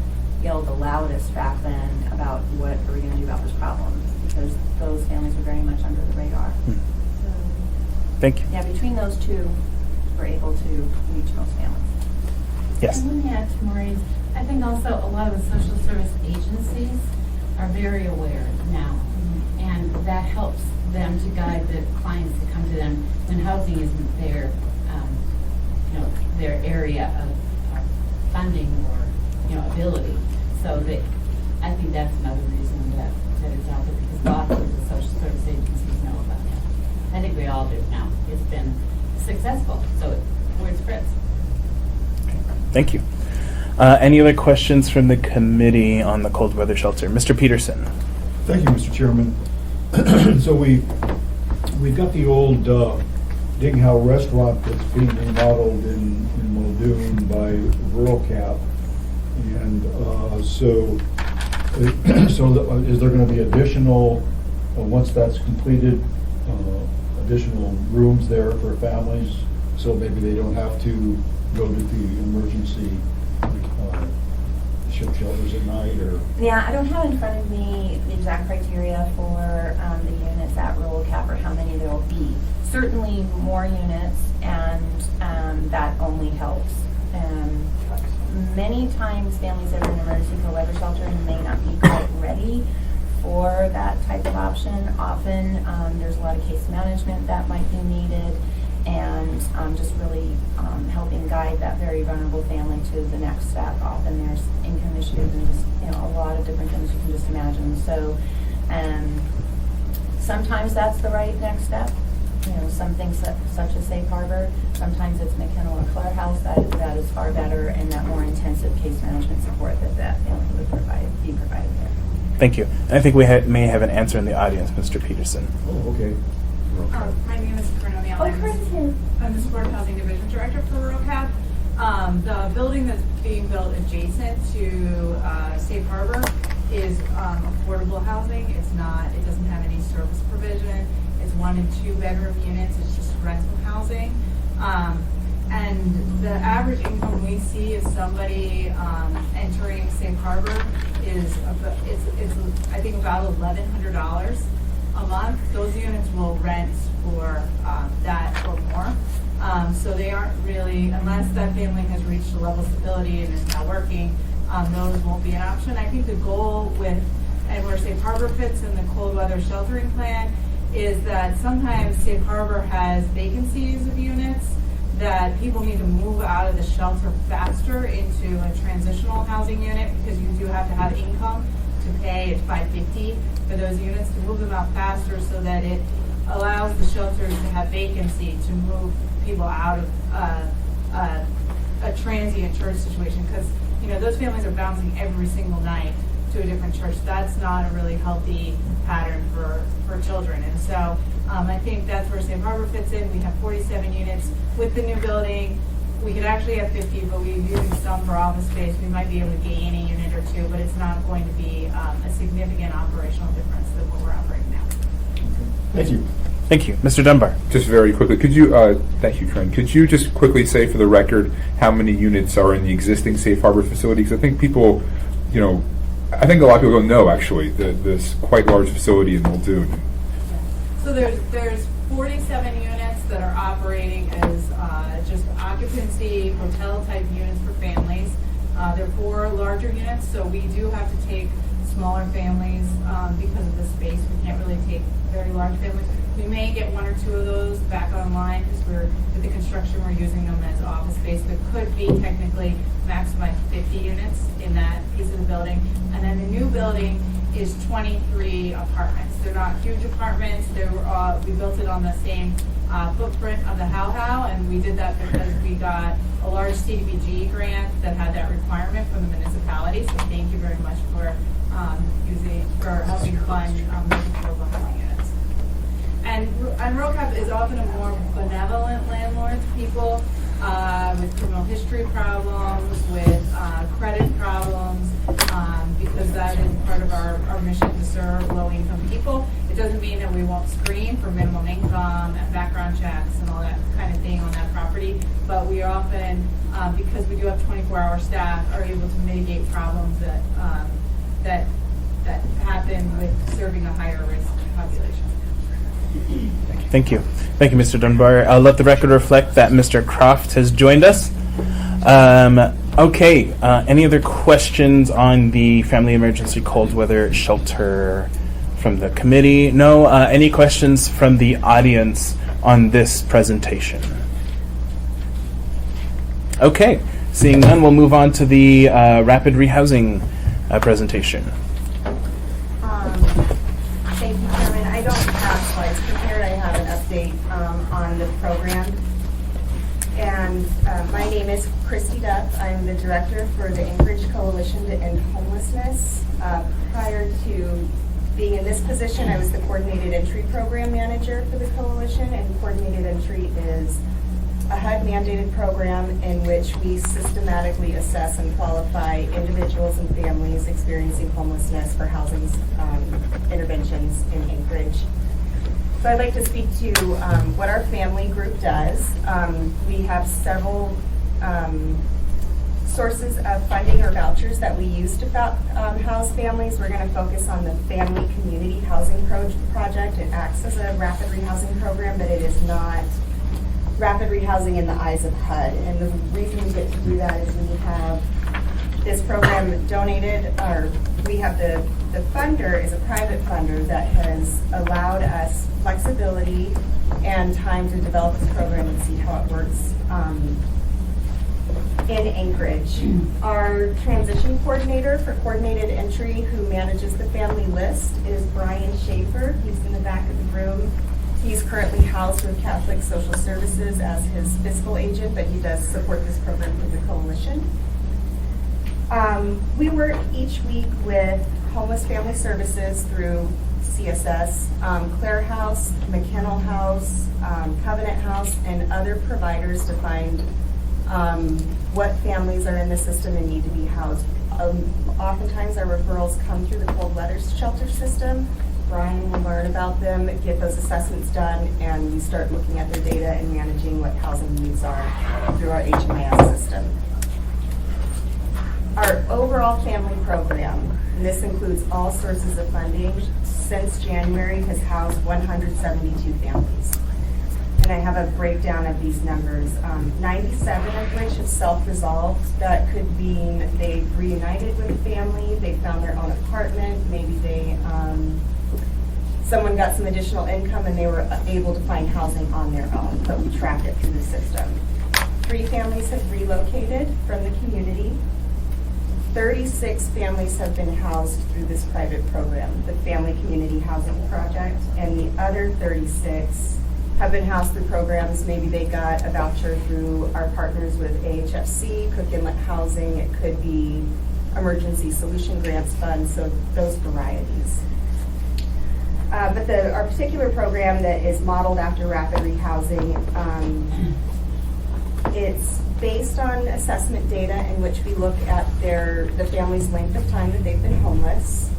yelled the loudest back then about what are we going to do about this problem, because those families were very much under the radar. So, Thank you. yeah, between those two, we're able to reach most families. Yes. I want to add to Maureen's, I think also a lot of the social service agencies are very aware now, and that helps them to guide the clients that come to them when housing isn't their, their area of funding or, ability. So that, I think that's another reason that it's out there, because lots of the social service agencies know about it. I think we all do now. It's been successful, so word spreads. Thank you. Any other questions from the committee on the cold weather shelter? Mr. Peterson. Thank you, Mr. Chairman. So we got the old Dinghow restaurant that's being remodeled in Muldoon by Rural Cap. And so is there going to be additional, once that's completed, additional rooms there for families? So maybe they don't have to go to the emergency ship shelters at night, or? Yeah, I don't have in front of me the exact criteria for the units at Rural Cap or how many there will be. Certainly more units, and that only helps. Many times families that are in emergency cold weather shelter may not be quite ready for that type of option. Often there's a lot of case management that might be needed, and just really helping guide that very vulnerable family to the next step. Often there's income issues and just a lot of different things you can just imagine. So sometimes that's the right next step. Some things such as Safe Harbor. Sometimes it's McKenna or Clare House that is far better, and that more intensive case management support that family would be provided there. Thank you. And I think we may have an answer in the audience, Mr. Peterson. Oh, okay. My name is Corinne O'Neill. I'm the Supportive Housing Division Director for Rural Cap. The building that's being built adjacent to Safe Harbor is affordable housing. It doesn't have any service provision. It's 1 and 2 bedroom units. It's just rental housing. And the average income we see of somebody entering Safe Harbor is I think about $1,100 a month. Those units will rent for that or more. So they aren't really, unless that family has reached a level of stability and is now working, those won't be an option. I think the goal with, and where Safe Harbor fits in the cold weather sheltering plan, is that sometimes Safe Harbor has vacancies of units that people need to move out of the shelter faster into a transitional housing unit, because you do have to have income to pay at $550 for those units, to move them out faster so that it allows the shelters to have vacancy to move people out of a transient church situation, because those families are bouncing every single night to a different church. That's not a really healthy pattern for children. And so I think that's where Safe Harbor fits in. We have 47 units. With the new building, we could actually have 50, but we're using some for office space. We might be able to gain a unit or two, but it's not going to be a significant operational difference than what we're operating now. Thank you. Thank you. Mr. Dunbar. Just very quickly, could you, thank you, Corinne, could you just quickly say for the record how many units are in the existing Safe Harbor facility? Because I think people, I think a lot of people don't know, actually, this quite large facility in Muldoon. So there's 47 units that are operating as just occupancy, hotel-type units for families. There are 4 larger units, so we do have to take smaller families because of the space. We can't really take very large families. We may get 1 or 2 of those back online because with the construction, we're using them as office space. There could be technically maximum 50 units in that piece of the building. And then the new building is 23 apartments. They're not huge apartments. We built it on the same footprint of the How, and we did that because we got a large CDBG grant that had that requirement from the municipality. So thank you very much for helping fund those affordable housing units. And Rural Cap is often a more benevolent landlord to people with criminal history problems, with credit problems, because that is part of our mission to serve low-income people. It doesn't mean that we won't screen for minimum income and background checks and all that kind of thing on that property, but we often, because we do have 24-hour staff, are able to mitigate problems that happen with serving a higher risk population. Thank you. Thank you, Mr. Dunbar. I'll let the record reflect that Mr. Croft has joined us. Okay, any other questions on the Family Emergency Cold Weather Shelter from the committee? No? Any questions from the audience on this presentation? Okay, seeing none, we'll move on to the rapid rehousing presentation. Thank you, Chairman. I don't have slides prepared. I have an update on the program. And my name is Christy Duff. I'm the director for the Anchorage Coalition to End Homelessness. Prior to being in this position, I was the coordinated entry program manager for the coalition. Coalition, and coordinated entry is a HUD-mandated program in which we systematically assess and qualify individuals and families experiencing homelessness for housing interventions in Anchorage. So I'd like to speak to what our family group does. We have several sources of funding or vouchers that we use to house families. We're going to focus on the Family Community Housing Project. It acts as a rapid rehousing program, but it is not rapid rehousing in the eyes of HUD. And the reason we get to do that is we have this program donated, or we have the funder is a private funder that has allowed us flexibility and time to develop this program and see how it works in Anchorage. Our transition coordinator for coordinated entry, who manages the family list, is Brian Schaefer. He's in the back of the room. He's currently housed with Catholic Social Services as his fiscal agent, but he does support this program through the coalition. We work each week with Homeless Family Services through CSS, Clare House, McKennell House, Covenant House, and other providers to find what families are in the system and need to be housed. Oftentimes our referrals come through the cold weather shelter system. Brian will learn about them, get those assessments done, and we start looking at their data and managing what housing needs are through our HMIS system. Our overall family program, and this includes all sources of funding, since January has housed 172 families. And I have a breakdown of these numbers. 97 of which have self-resolved. That could mean they reunited with a family, they found their own apartment, maybe they someone got some additional income and they were able to find housing on their own, but we track it through the system. 3 families have relocated from the community. 36 families have been housed through this private program, the Family Community Housing Project, and the other 36 have been housed through programs. Maybe they got a voucher through our partners with AHFC, Cook Inlet Housing, it could be Emergency Solution Grants Fund, so those varieties. But our particular program that is modeled after rapid rehousing, it's based on assessment data in which we look at the family's length of time that they've been homeless.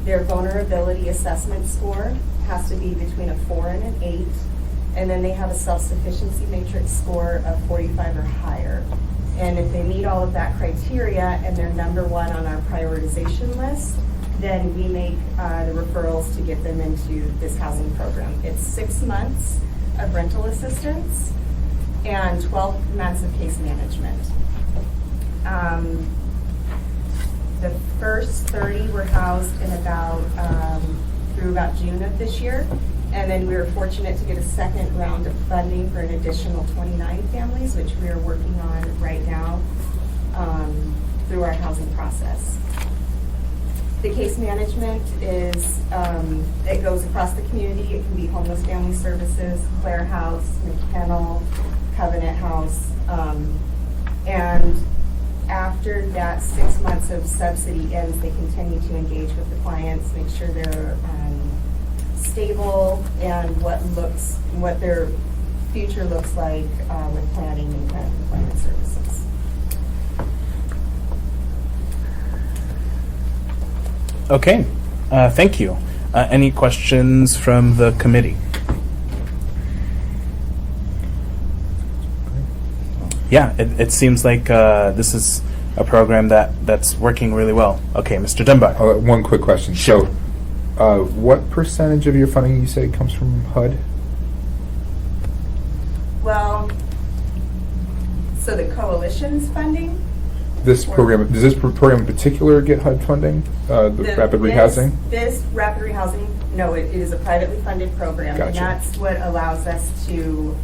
Their vulnerability assessment score has to be between a 4 and an 8. And then they have a self-sufficiency matrix score of 45 or higher. And if they meet all of that criteria and they're number 1 on our prioritization list, then we make the referrals to get them into this housing program. It's 6 months of rental assistance and 12 months of case management. The first 30 were housed in through about June of this year. And then we were fortunate to get a second round of funding for an additional 29 families, which we are working on right now through our housing process. The case management is, it goes across the community. It can be Homeless Family Services, Clare House, McKennell, Covenant House. And after that 6 months of subsidy ends, they continue to engage with the clients, make sure they're stable and what their future looks like with planning and kind of employment services. Okay, thank you. Any questions from the committee? Yeah, it seems like this is a program that's working really well. Okay, Mr. Dunbar. One quick question. Sure. So, what percentage of your funding you say comes from HUD? Well, so the coalition's funding? Does this program in particular get HUD funding? The rapid rehousing? This rapid rehousing, no, it is a privately funded program. Gotcha. And that's what allows us to,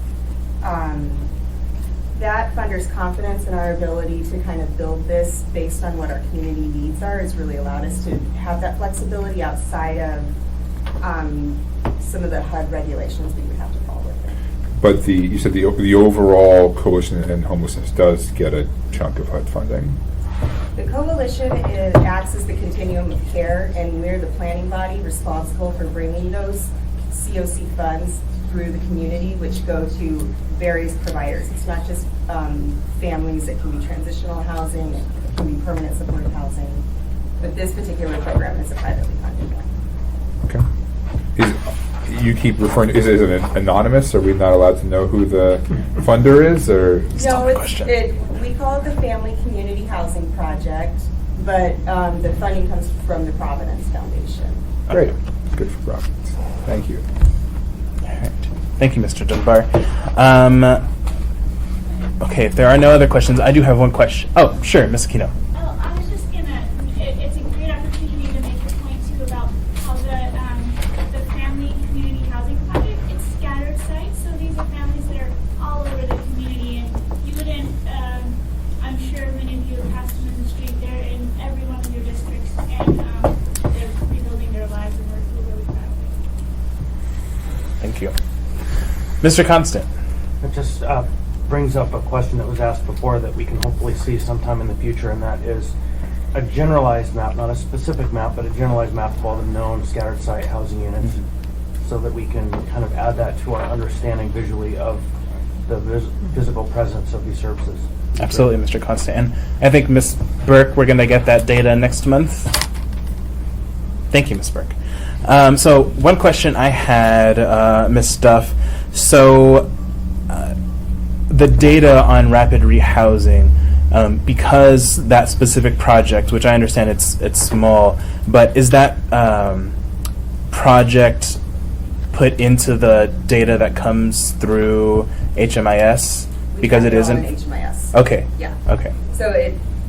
that funder's confidence in our ability to kind of build this based on what our community needs are has really allowed us to have that flexibility outside of some of the HUD regulations that you would have to follow with it. But you said the overall Coalition and Homelessness does get a chunk of HUD funding. The coalition acts as the continuum of care, and we're the planning body responsible for bringing those COC funds through the community, which go to various providers. It's not just families, it can be transitional housing, it can be permanent supportive housing. But this particular program is a privately funded one. Okay. You keep referring to, is it anonymous? Are we not allowed to know who the funder is, or? No, we call it the Family Community Housing Project, but the funding comes from the Providence Foundation. Great. Good for Providence. Thank you. All right. Thank you, Mr. Dunbar. Okay, if there are no other questions, I do have one question. Oh, sure, Ms. Aquino. Oh, I was just gonna, it's a great opportunity to make a point too about how the family community housing project, it's scattered sites, so these are families that are all over the community, and you wouldn't, I'm sure many of you have passed them in the street, they're in every one of your districts, and they're rebuilding their lives, and we're really proud of it. Thank you. Mr. Constant. It just brings up a question that was asked before that we can hopefully see sometime in the future, and that is a generalized map, not a specific map, but a generalized map of all the known scattered site housing units, so that we can kind of add that to our understanding visually of the physical presence of these services. Absolutely, Mr. Constant. And I think, Ms. Burke, we're going to get that data next month. Thank you, Ms. Burke. So one question I had, Ms. Duff. So the data on rapid rehousing, because that specific project, which I understand it's small, but is that project put into the data that comes through HMIS? Because it isn't HMIS. Okay. Yeah. Okay. So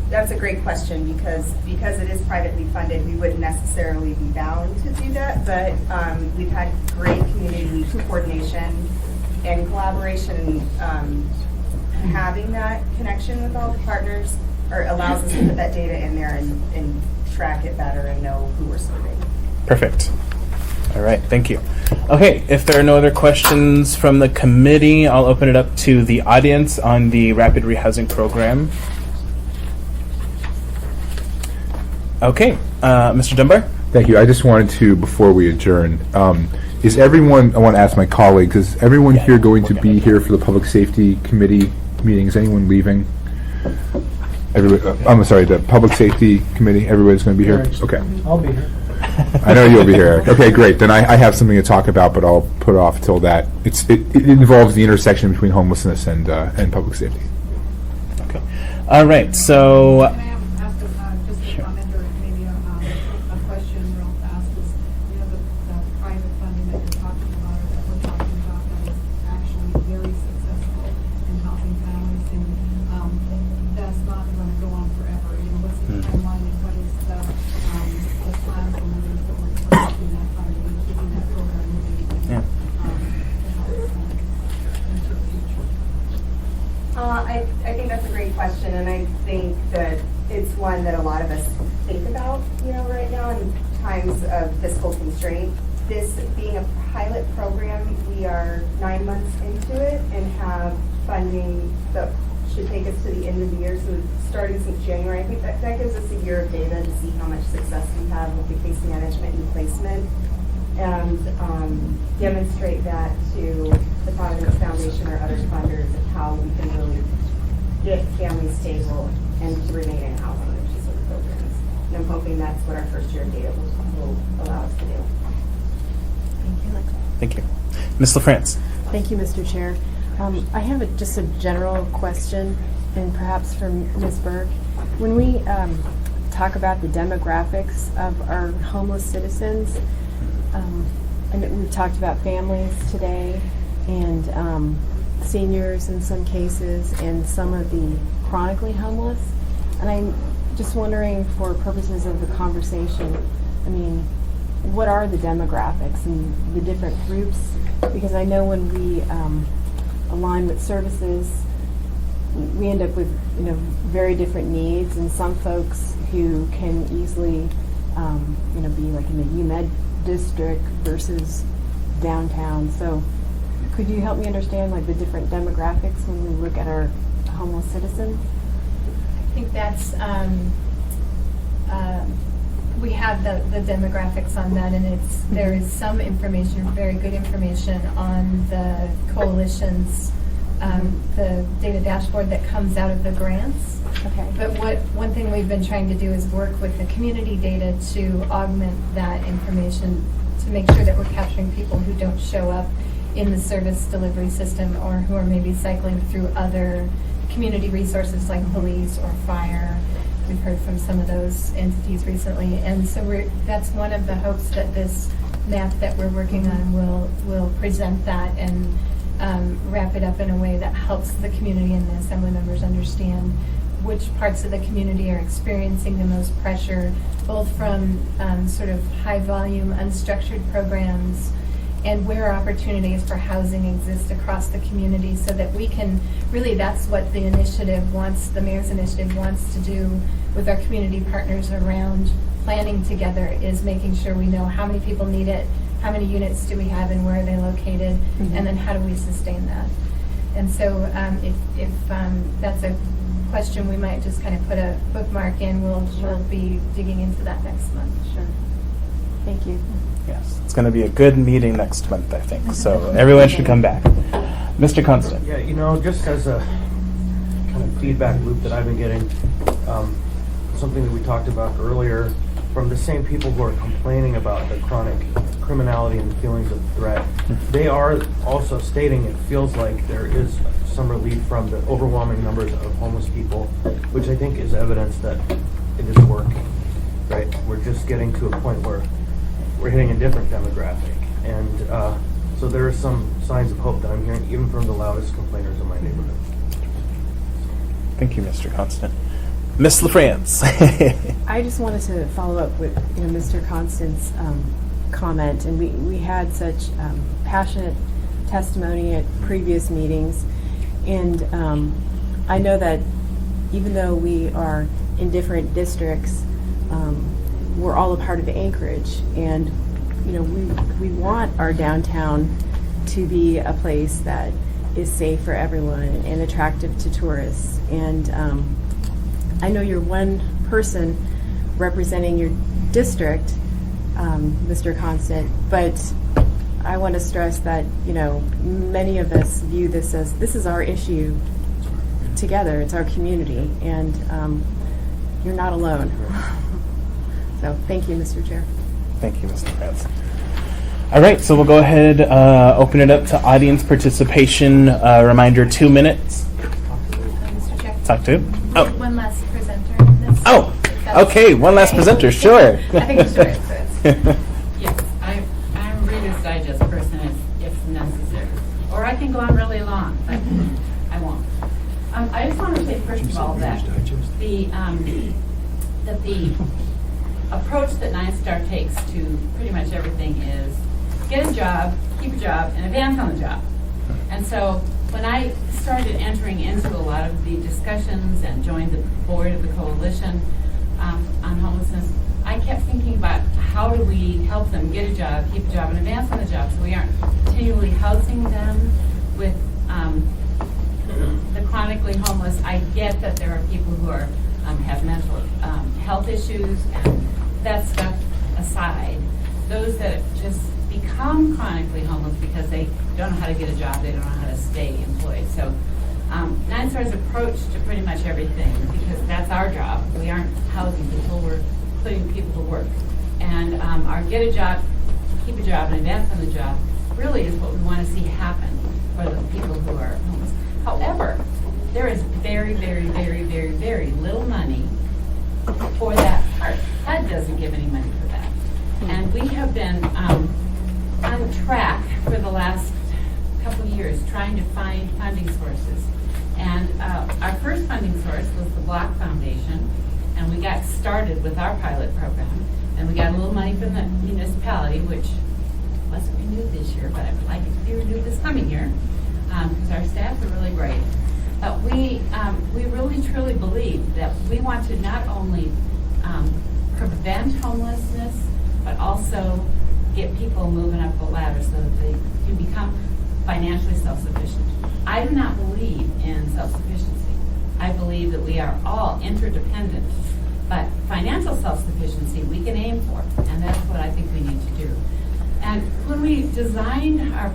that's a great question because it is privately funded, we wouldn't necessarily be bound to do that, but we've had great community coordination and collaboration. Having that connection with all the partners allows us to put that data in there and track it better and know who we're serving. Perfect. All right, thank you. Okay, if there are no other questions from the committee, I'll open it up to the audience on the Rapid Rehousing Program. Okay, Mr. Dunbar? Thank you. I just wanted to, before we adjourn, is everyone, I want to ask my colleagues, is everyone here going to be here for the Public Safety Committee meeting? Is anyone leaving? Everybody, I'm sorry, the Public Safety Committee, everybody's going to be here? Okay. I'll be here. I know you'll be here, Eric. Okay, great. Then I have something to talk about, but I'll put it off till that. It involves the intersection between homelessness and public safety. Okay. All right, so... Can I ask just a comment or maybe a question real fast? Is, the private funding that you're talking about or that we're talking about that is actually very successful in helping families, and that's not going to go on forever. What's the timeline and what is the plan for moving forward for keeping that funding and keeping that program moving? Yeah. Into the future? I think that's a great question, and I think that it's one that a lot of us think about, right now in times of fiscal constraint. This being a pilot program, we are 9 months into it and have funding that should take us to the end of the year. So starting since January, I think that gives us a year of data to see how much success we have with the case management and placement, and demonstrate that to the Providence Foundation or other funders of how we can really get families stable and to remain in housing, which is what the program is. And I'm hoping that's what our first year of data will allow us to do. Thank you. Ms. LaFrance? Thank you, Mr. Chair. I have just a general question, and perhaps for Ms. Berg. When we talk about the demographics of our homeless citizens, and we've talked about families today, and seniors in some cases, and some of the chronically homeless, and I'm just wondering, for purposes of the conversation, what are the demographics and the different groups? Because I know when we align with services, we end up with very different needs, and some folks who can easily be like in the UMed district versus downtown. So could you help me understand the different demographics when we look at our homeless citizens? I think that's we have the demographics on that, and there is some information, very good information on the coalition's the data dashboard that comes out of the grants. Okay. But one thing we've been trying to do is work with the community data to augment that information to make sure that we're capturing people who don't show up in the service delivery system or who are maybe cycling through other community resources like police or fire. We've heard from some of those entities recently, and so that's one of the hopes, that this map that we're working on will present that and wrap it up in a way that helps the community and the assembly members understand which parts of the community are experiencing the most pressure, both from sort of high volume, unstructured programs, and where opportunities for housing exist across the community, so that we can, really that's what the initiative wants, the mayor's initiative wants to do with our community partners around planning together, is making sure we know how many people need it, how many units do we have and where are they located, and then how do we sustain that. And so if that's a question, we might just kind of put a bookmark in. We'll be digging into that next month. Sure. Thank you. Yes, it's going to be a good meeting next month, I think. So everyone should come back. Mr. Constant. Yeah, just as a kind of feedback loop that I've been getting, something that we talked about earlier, from the same people who are complaining about the chronic criminality and feelings of threat, they are also stating it feels like there is some relief from the overwhelming numbers of homeless people, which I think is evidence that it is working, right? We're just getting to a point where we're hitting a different demographic. And so there are some signs of hope that I'm hearing, even from the loudest complainers in my neighborhood. Thank you, Mr. Constant. Ms. LaFrance. I just wanted to follow up with Mr. Constant's comment, and we had such passionate testimony at previous meetings, and I know that even though we are in different districts, we're all a part of Anchorage, and we want our downtown to be a place that is safe for everyone and attractive to tourists. And I know you're one person representing your district, Mr. Constant, but I want to stress that many of us view this as our issue together. It's our community, and you're not alone. So thank you, Mr. Chair. Thank you, Mr. France. All right, so we'll go ahead, open it up to audience participation. Reminder, 2 minutes. Mr. Chair. Talk to. Oh. One last presenter in this. Oh, okay, one last presenter, sure. I think it's short, so it's. Yes, I'm Reader's Digest person if necessary. Or I can go on really long, but I won't. I just want to say, first of all, that the approach that Nine Star takes to pretty much everything is get a job, keep a job, and advance on the job. And so when I started entering into a lot of the discussions and joined the board of the coalition on homelessness, I kept thinking about how do we help them get a job, keep a job, and advance on the job, so we aren't continually housing them with the chronically homeless. I get that there are people who are have mental health issues, and that stuff aside, those that just become chronically homeless because they don't know how to get a job, they don't know how to stay employed. So Nine Star's approach to pretty much everything, because that's our job. We aren't housing people, we're putting people to work. And our get a job, keep a job, and advance on the job really is what we want to see happen for the people who are homeless. However, there is very, very, very, very, very little money for that part. HUD doesn't give any money for that. And we have been on track for the last couple of years trying to find funding sources. And our first funding source was the Block Foundation, and we got started with our pilot program. And we got a little money from the municipality, which wasn't renewed this year, but I would like it to be renewed this coming year, because our staff are really great. But we really truly believe that we want to not only prevent homelessness, but also get people moving up the ladder so that they can become financially self-sufficient. I do not believe in self-sufficiency. I believe that we are all interdependent, But financial self-sufficiency, we can aim for, and that's what I think we need to do. And when we designed our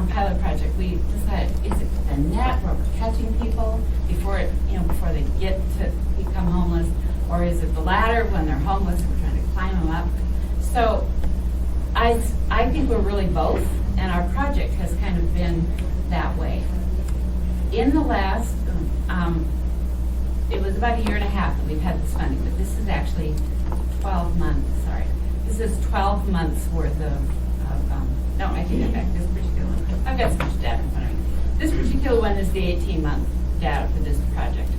pilot project, we decided, is it the net where we're catching people before they get to become homeless, or is it the ladder when they're homeless and we're trying to climb them up? So I think we're really both, and our project has kind of been that way. In the last, it was about a year and a half that we've had this funding, but this is actually 12 months, sorry. This is 12 months worth of no, I take that back, this particular one. I've got so much data in front of me. This particular one is the 18-month data for this project.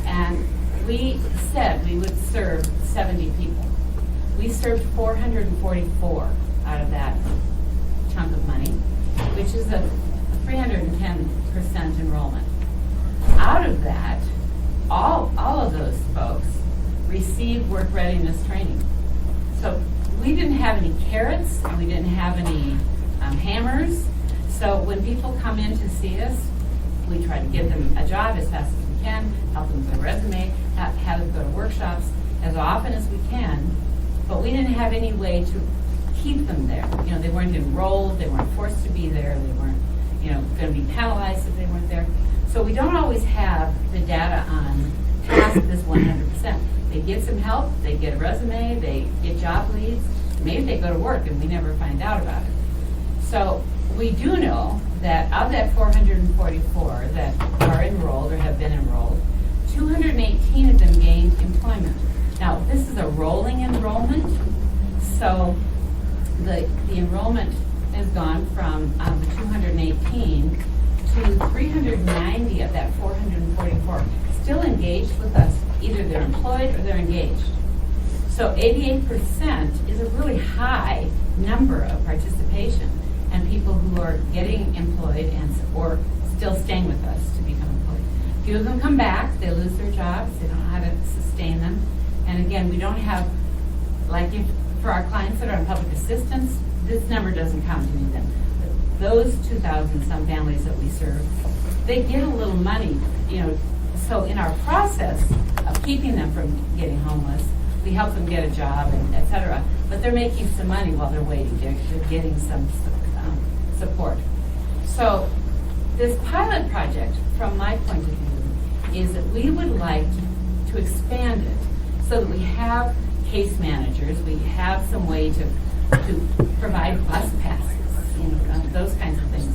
And we said we would serve 70 people. We served 444 out of that chunk of money, which is a 310% enrollment. Out of that, all of those folks received work readiness training. So we didn't have any carrots, and we didn't have any hammers. So when people come in to see us, we try to give them a job as fast as we can, help them with a resume, have them go to workshops as often as we can. But we didn't have any way to keep them there. They weren't enrolled, they weren't forced to be there, they weren't, going to be penalized if they weren't there. So we don't always have the data on past this 100%. They get some help, they get a resume, they get job leads, maybe they go to work and we never find out about it. So we do know that of that 444 that are enrolled or have been enrolled, 218 of them gained employment. Now, this is a rolling enrollment, so the enrollment has gone from the 218 to 390 of that 444 still engaged with us. Either they're employed or they're engaged. So 88% is a really high number of participation and people who are getting employed or still staying with us to become employed. A few of them come back, they lose their jobs, they don't know how to sustain them. And again, we don't have, for our clients that are on public assistance, this number doesn't count any of them. But those 2,000 some families that we serve, they get a little money, so in our process of keeping them from getting homeless, we help them get a job, and et cetera. But they're making some money while they're waiting. They're getting some support. So this pilot project, from my point of view, is that we would like to expand it so that we have case managers, we have some way to provide bus passes, those kinds of things,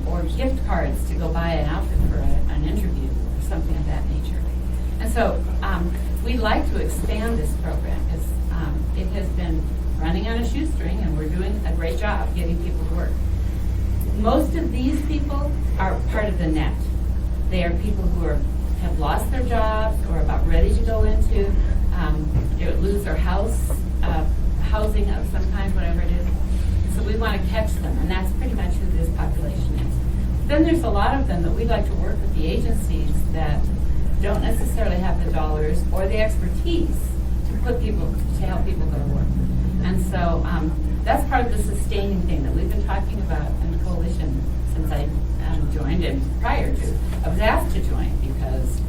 or gift cards to go buy an outfit for an interview or something of that nature. And so we'd like to expand this program because it has been running on a shoestring and we're doing a great job getting people to work. Most of these people are part of the net. They are people who have lost their jobs or about ready to go into, lose their housing of some kind, whatever it is. So we want to catch them, and that's pretty much who this population is. Then there's a lot of them that we'd like to work with the agencies that don't necessarily have the dollars or the expertise to help people go to work. And so that's part of the sustaining thing that we've been talking about in the coalition since I joined, and prior to. I was asked to join because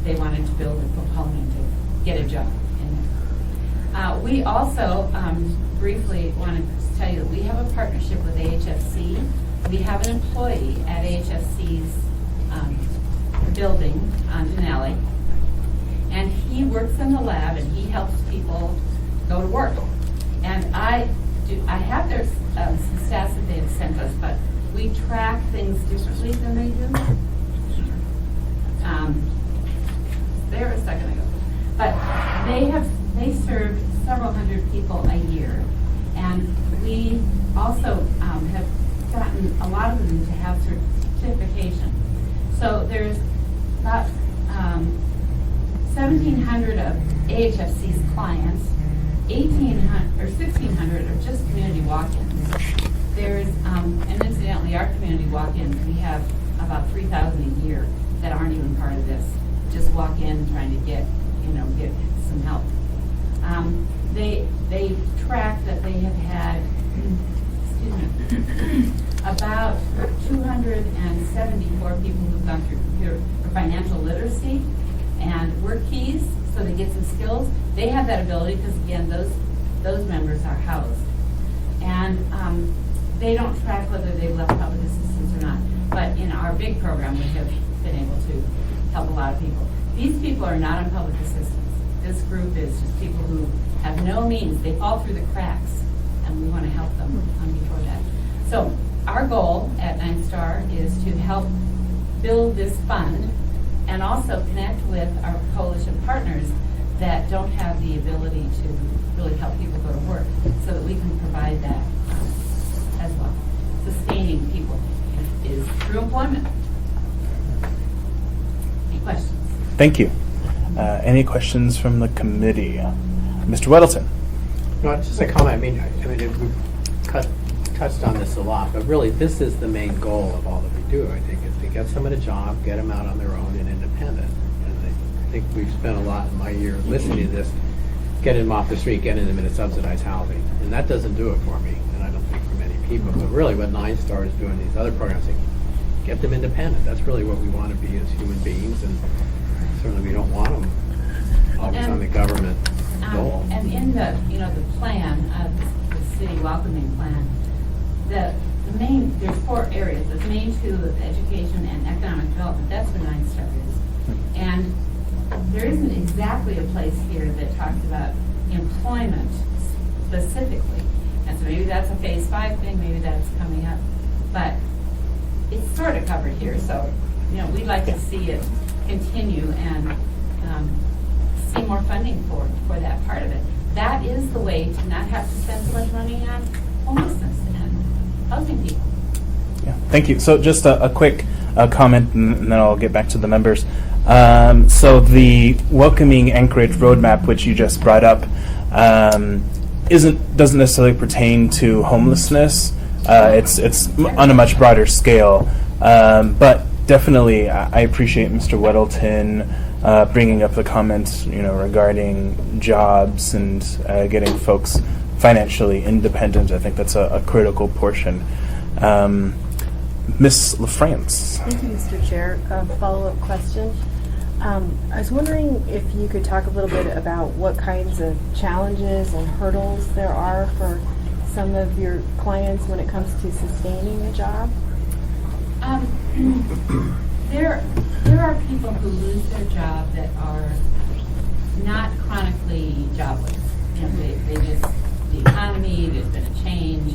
they wanted to build a component to get a job in there. We also briefly wanted to tell you that we have a partnership with AHFC. We have an employee at AHFC's building on Denali, and he works in the lab and he helps people go to work. And I have their some stats that they have sent us, but we track things differently than they do. There a second ago, but they serve several hundred people a year, and we also have gotten a lot of them to have certification. So there's about 1,700 of AHFC's clients, 1,800 or 1,600 are just community walk-ins. There's, and incidentally, our community walk-ins, we have about 3,000 a year that aren't even part of this. Just walk in trying to get some help. They track that they have had, about 274 people who've gone through computer or financial literacy and work keys. so they get some skills. They have that ability because, again, those members are housed. And they don't track whether they've left public assistance or not. But in our big program, we have been able to help a lot of people. These people are not on public assistance. This group is just people who have no means. They fall through the cracks, and we want to help them before that. So our goal at 9 Star is to help build this fund and also connect with our coalition partners that don't have the ability to really help people go to work, so that we can provide that as well. Sustaining people is through employment. Any questions? Thank you. Any questions from the committee? Mr. Weddleton? No, just a comment. I mean, we've touched on this a lot, but really, this is the main goal of all that we do. I think is to get someone a job, get them out on their own and independent. And I think we've spent a lot in my year listening to this, getting them off the street, getting them into subsidized housing, and that doesn't do it for me, and I don't think for many people. But really, what 9 Star is doing, these other programs, get them independent. That's really what we want to be as human beings, and certainly we don't want them always on the government goal. And in the the plan, the city welcoming plan, there's 4 areas. The main 2 of education and economic development. That's where 9 Star is. And there isn't exactly a place here that talks about employment specifically. And so maybe that's a phase 5 thing, maybe that's coming up. But it's sort of covered here, so we'd like to see it continue and see more funding for that part of it. That is the way to not have to spend so much money on homelessness and housing people. Yeah, thank you. So just a quick comment, and then I'll get back to the members. So the Welcoming Anchorage Roadmap, which you just brought up, doesn't necessarily pertain to homelessness. It's on a much broader scale, but definitely I appreciate Mr. Weddleton bringing up the comments, regarding jobs and getting folks financially independent. I think that's a critical portion. Ms. LaFrance. Thank you, Mr. Chair. A follow-up question. I was wondering if you could talk a little bit about what kinds of challenges and hurdles there are for some of your clients when it comes to sustaining a job. There are people who lose their job that are not chronically jobless. They just, the economy, there's been a change,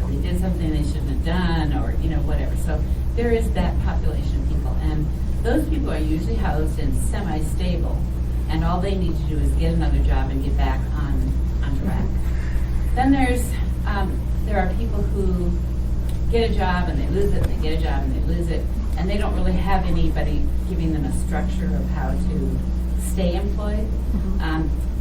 or they did something they shouldn't have done, or whatever. So there is that population of people, and those people are usually housed in semi-stable, and all they need to do is get another job and get back on track. Then there are people who get a job and they lose it, and they get a job and they lose it, and they don't really have anybody giving them a structure of how to stay employed.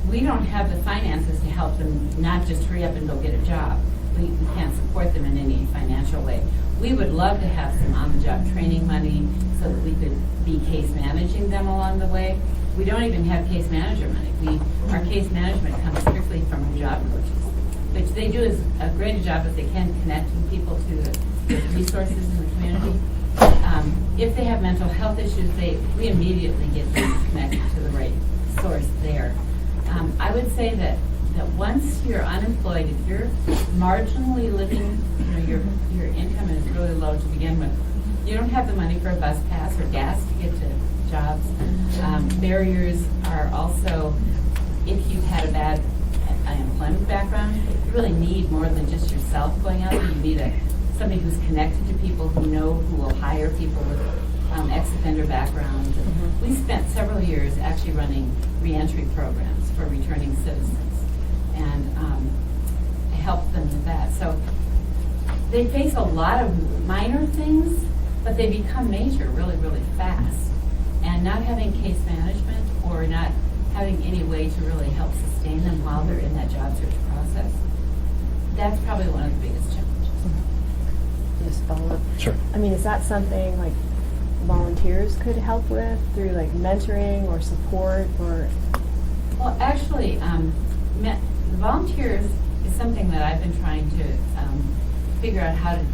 We don't have the finances to help them not just hurry up and go get a job. We can't support them in any financial way. We would love to have some on-the-job training money so that we could be case managing them along the way. We don't even have case manager money. Our case management comes strictly from our job coaches, which they do as a great job as they can connecting people to the resources in the community. If they have mental health issues, we immediately get them connected to the right source there. I would say that once you're unemployed, if you're marginally living, your income is really low to begin with, you don't have the money for a bus pass or gas to get to jobs. Barriers are also, if you've had a bad employment background, you really need more than just yourself going out there. You need somebody who's connected to people who will hire people with ex-offender backgrounds. We spent several years actually running reentry programs for returning citizens and helped them with that. So they face a lot of minor things, but they become major really, really fast. And not having case management or not having any way to really help sustain them while they're in that job search process, that's probably one of the biggest challenges. Just follow up. Sure. I mean, is that something like volunteers could help with through like mentoring or support or? Well, actually, volunteers is something that I've been trying to figure out how to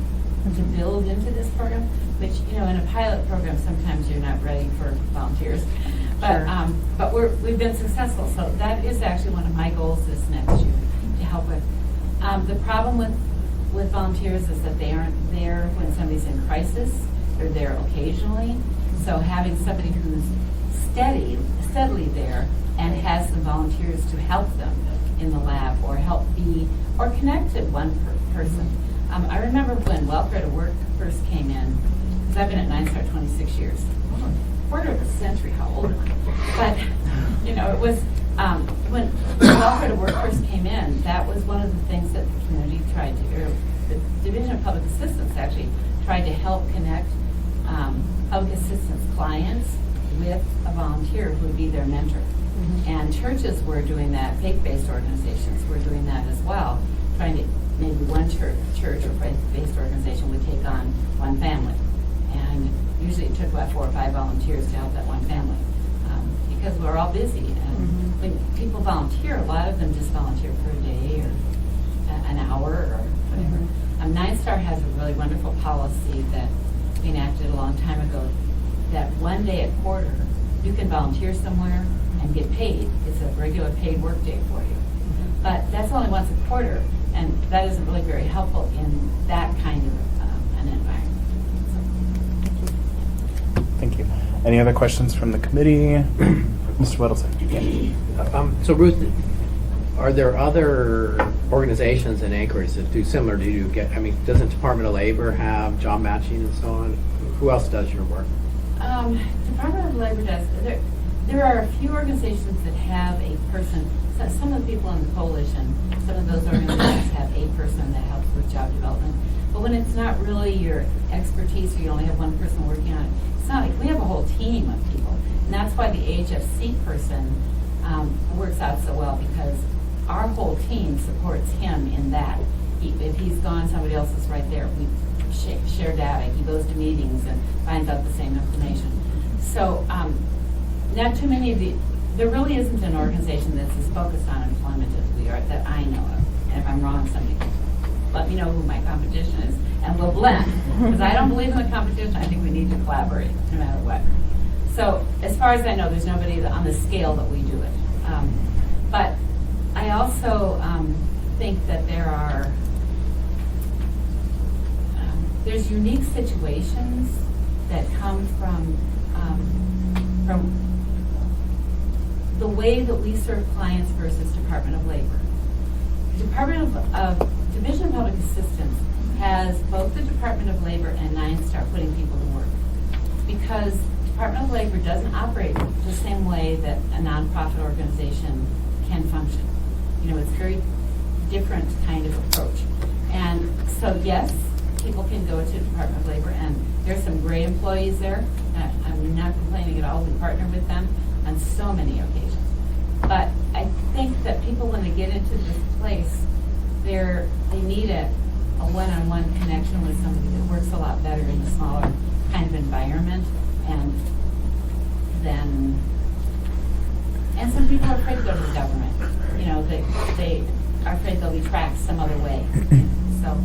build into this program, which, in a pilot program, sometimes you're not ready for volunteers. But we've been successful, so that is actually one of my goals this next year to help with. The problem with volunteers is that they aren't there when somebody's in crisis. They're there occasionally. So having somebody who's steadily there and has some volunteers to help them in the lab or or connect to one person. I remember when Welfare to Work first came in, because I've been at 9 Star 26 years. Quarter of a century, how old am I? But, it was, when Welfare to Work first came in, that was one of the things that the community tried to, or the Division of Public Assistance actually tried to help connect public assistance clients with a volunteer who would be their mentor. And churches were doing that, faith-based organizations were doing that as well, trying to, maybe one church or faith-based organization would take on one family. And usually it took about 4 or 5 volunteers to help that one family, because we're all busy. And when people volunteer, a lot of them just volunteer for a day or an hour or whatever. 9 Star has a really wonderful policy that we enacted a long time ago, that one day a quarter you can volunteer somewhere and get paid. It's a regular paid work day for you. But that's only once a quarter, and that isn't really very helpful in that kind of an environment. Thank you. Any other questions from the committee? Mr. Weddleton. So Ruth, are there other organizations in Anchorage that do similar to you? Doesn't Department of Labor have job matching and so on? Who else does your work? Department of Labor does. There are a few organizations that have a person. So some of the people in the coalition, some of those organizations have a person that helps with job development. But when it's not really your expertise, or you only have one person working on it, it's not like we have a whole team of people. And that's why the HFC person works out so well, because our whole team supports him in that. If he's gone, somebody else is right there. We share data. He goes to meetings and finds out the same information. So not too many of there really isn't an organization that's as focused on employment as we are, that I know of. And if I'm wrong, somebody let me know who my competition is, and we'll blend. Because I don't believe in the competition. I think we need to collaborate no matter what. So as far as I know, there's nobody on the scale that we do it. But I also think that there's unique situations that come from the way that we serve clients versus Department of Labor. Division of Public Assistance has both the Department of Labor and 9 Star putting people to work, because Department of Labor doesn't operate the same way that a nonprofit organization can function. It's very different kind of approach. And so yes, people can go to Department of Labor, and there's some great employees there. I'm not complaining at all. We partner with them on so many occasions. But I think that people, when they get into this place, they need a one-on-one connection with somebody that works a lot better in a smaller kind of environment. And some people are afraid to go to the government. They are afraid they'll be tracked some other way. So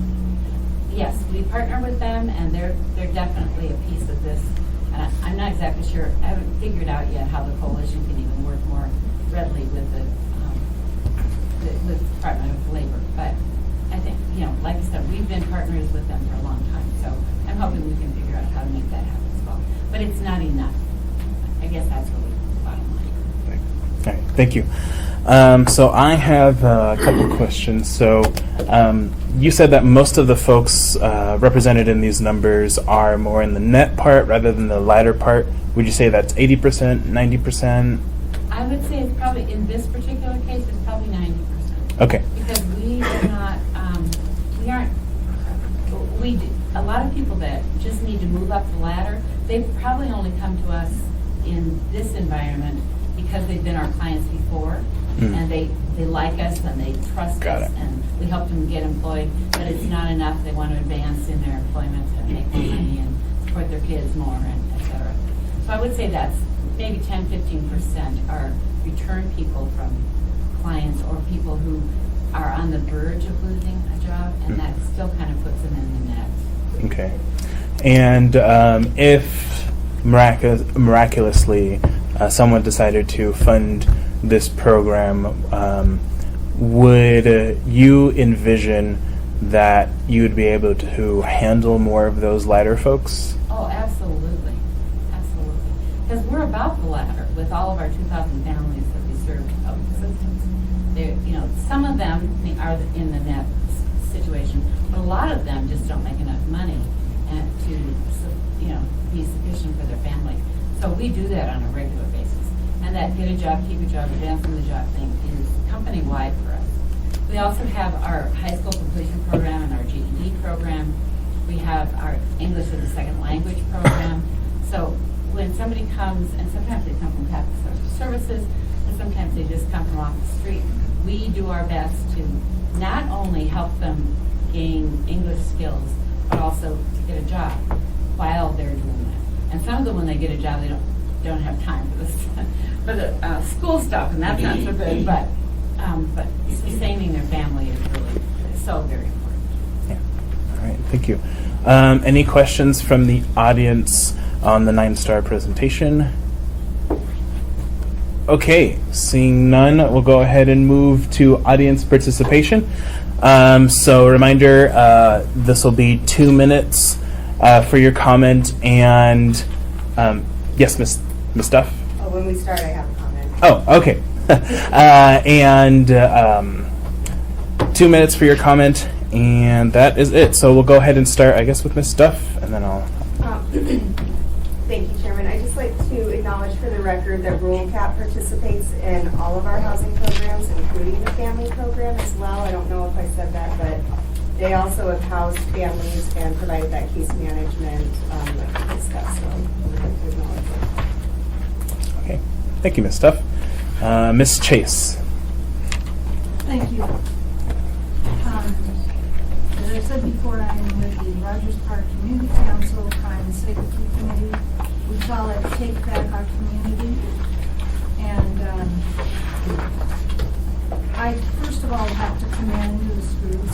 yes, we partner with them, and they're definitely a piece of this. And I'm not exactly sure. I haven't figured out yet how the coalition can even work more readily with the Department of Labor. But I think, like I said, we've been partners with them for a long time. So I'm hoping we can figure out how to make that happen as well. But it's not enough. I guess that's really the bottom line. All right, thank you. So I have a couple questions. So you said that most of the folks represented in these numbers are more in the net part rather than the lighter part. Would you say that's 80%, 90%? I would say it's probably, in this particular case, it's probably 90%. Okay. Because we are not, a lot of people that just need to move up the ladder, they probably only come to us in this environment because they've been our clients before, and they like us and they trust us, and we help them get employed, but it's not enough. They want to advance in their employment and make more money and support their kids more, and et cetera. So I would say that's maybe 10-15% are return people from clients or people who are on the verge of losing a job, and that still kind of puts them in the net. Okay. And if miraculously someone decided to fund this program, would you envision that you would be able to handle more of those latter folks? Oh, absolutely, absolutely. Because we're about the latter with all of our 2,000 families that we serve with public assistance. Some of them are in the net situation, but a lot of them just don't make enough money and to be sufficient for their family. So we do that on a regular basis. And that get a job, keep a job, advance in the job thing is company-wide for us. We also have our high school completion program and our GED program. We have our English as a second language program. So when somebody comes, and sometimes they come from Catholic Social Services, and sometimes they just come from off the street, we do our best to not only help them gain English skills, but also to get a job while they're doing that. And some of them, when they get a job, they don't have time for this, for the school stuff, and that's not so good. But sustaining their family is really so very important. Yeah. All right. Thank you. Any questions from the audience on the 9-star presentation? Okay. Seeing none, we'll go ahead and move to audience participation. So, reminder: this will be 2 minutes for your comment, and yes, Miss Duff. Oh, when we start, I have a comment. Oh, okay. And 2 minutes for your comment, and that is it. So we'll go ahead and start, I guess, with Miss Duff, and then I'll. Thank you, Chairman. I'd just like to acknowledge for the record that Rural CAP participates in all of our housing programs, including the family program as well. I don't know if I said that, but they also have housed families and provided that case management that we discussed. So I'd like to acknowledge that. Okay. Thank you, Miss Duff. Miss Chase. Thank you. As I said before, I am with the Rogers Park Community Council Crime and Safety Committee. We call it Take Back Our Community. And I, first of all, have to commend the schools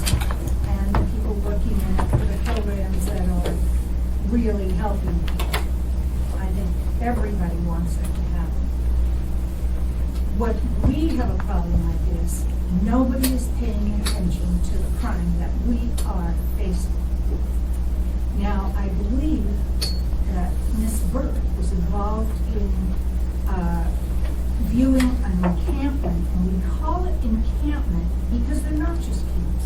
and the people working in it for the programs that are really helping people. I think everybody wants it to happen. What we have a problem with is nobody is paying attention to the crime that we are facing. Now, I believe that Ms. Burke was involved in viewing an encampment, and we call it encampment because they're not just camps.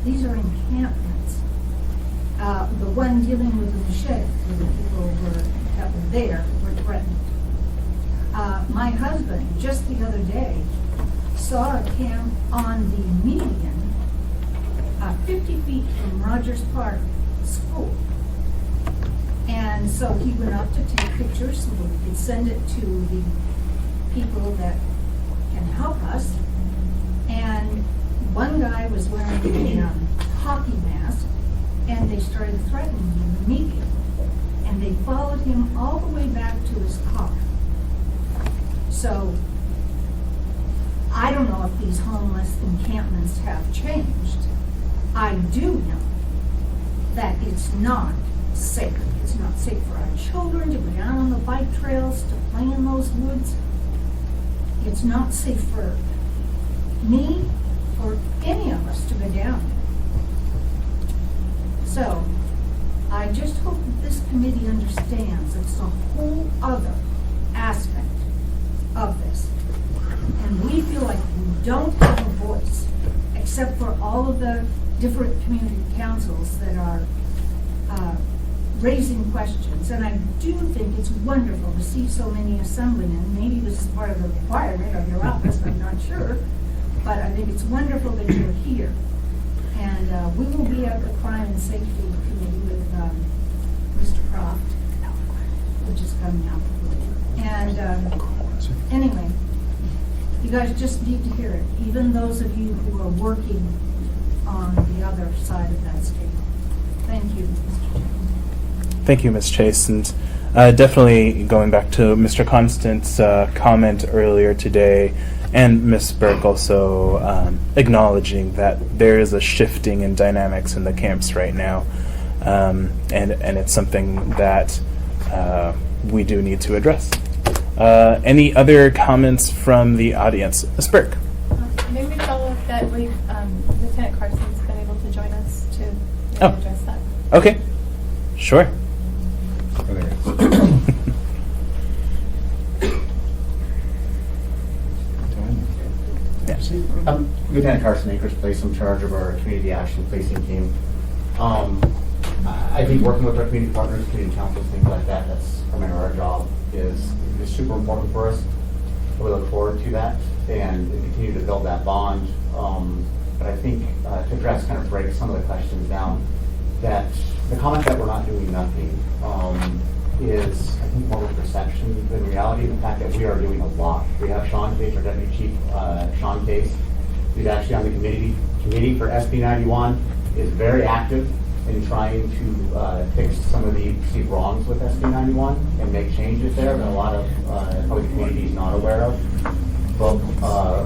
These are encampments. The one dealing with the machete, where the people that were there were threatened. My husband, just the other day, saw a camp on the median, 50 feet from Rogers Park School. And so he went up to take pictures so that we could send it to the people that can help us. And one guy was wearing a hockey mask, and they started threatening him immediately. And they followed him all the way back to his car. So I don't know if these homeless encampments have changed. I do know that it's not safe. It's not safe for our children to go down on the bike trails, to play in those woods. It's not safe for me or any of us to go down there. So I just hope that this committee understands it's a whole other aspect of this. And we feel like we don't have a voice, except for all of the different community councils that are raising questions. And I do think it's wonderful to see so many assemblymen. Maybe this is part of the requirement of your office, I'm not sure. But I think it's wonderful that you're here. And we will be at the Crime and Safety Committee with Mr. Croft, which is coming up. And anyway, you guys just need to hear it, even those of you who are working on the other side of that scale. Thank you, Mr. Chairman. Thank you, Ms. Chase. And definitely going back to Mr. Constant's comment earlier today, and Ms. Burke also acknowledging that there is a shifting in dynamics in the camps right now. And it's something that we do need to address. Any other comments from the audience? Ms. Burke? Maybe we follow up that we've, Lieutenant Carson's been able to join us to maybe Oh. address that. Okay, sure. Oh, there it is. Yeah. Lieutenant Carson, Anchorage Police, in charge of our community action policing team. I think working with our community partners, community councils, things like that, that's primarily our job, is super important for us. We look forward to that and continue to build that bond. But I think to address, kind of break some of the questions down, that the comment that we're not doing nothing is, I think, more of a perception than reality. The fact that we are doing a lot. We have Sean Case, our Deputy Chief, Sean Case, who's actually on the committee for SB 91, is very active in trying to fix some of the perceived wrongs with SB 91 and make changes there that a lot of probably the community is not aware of. But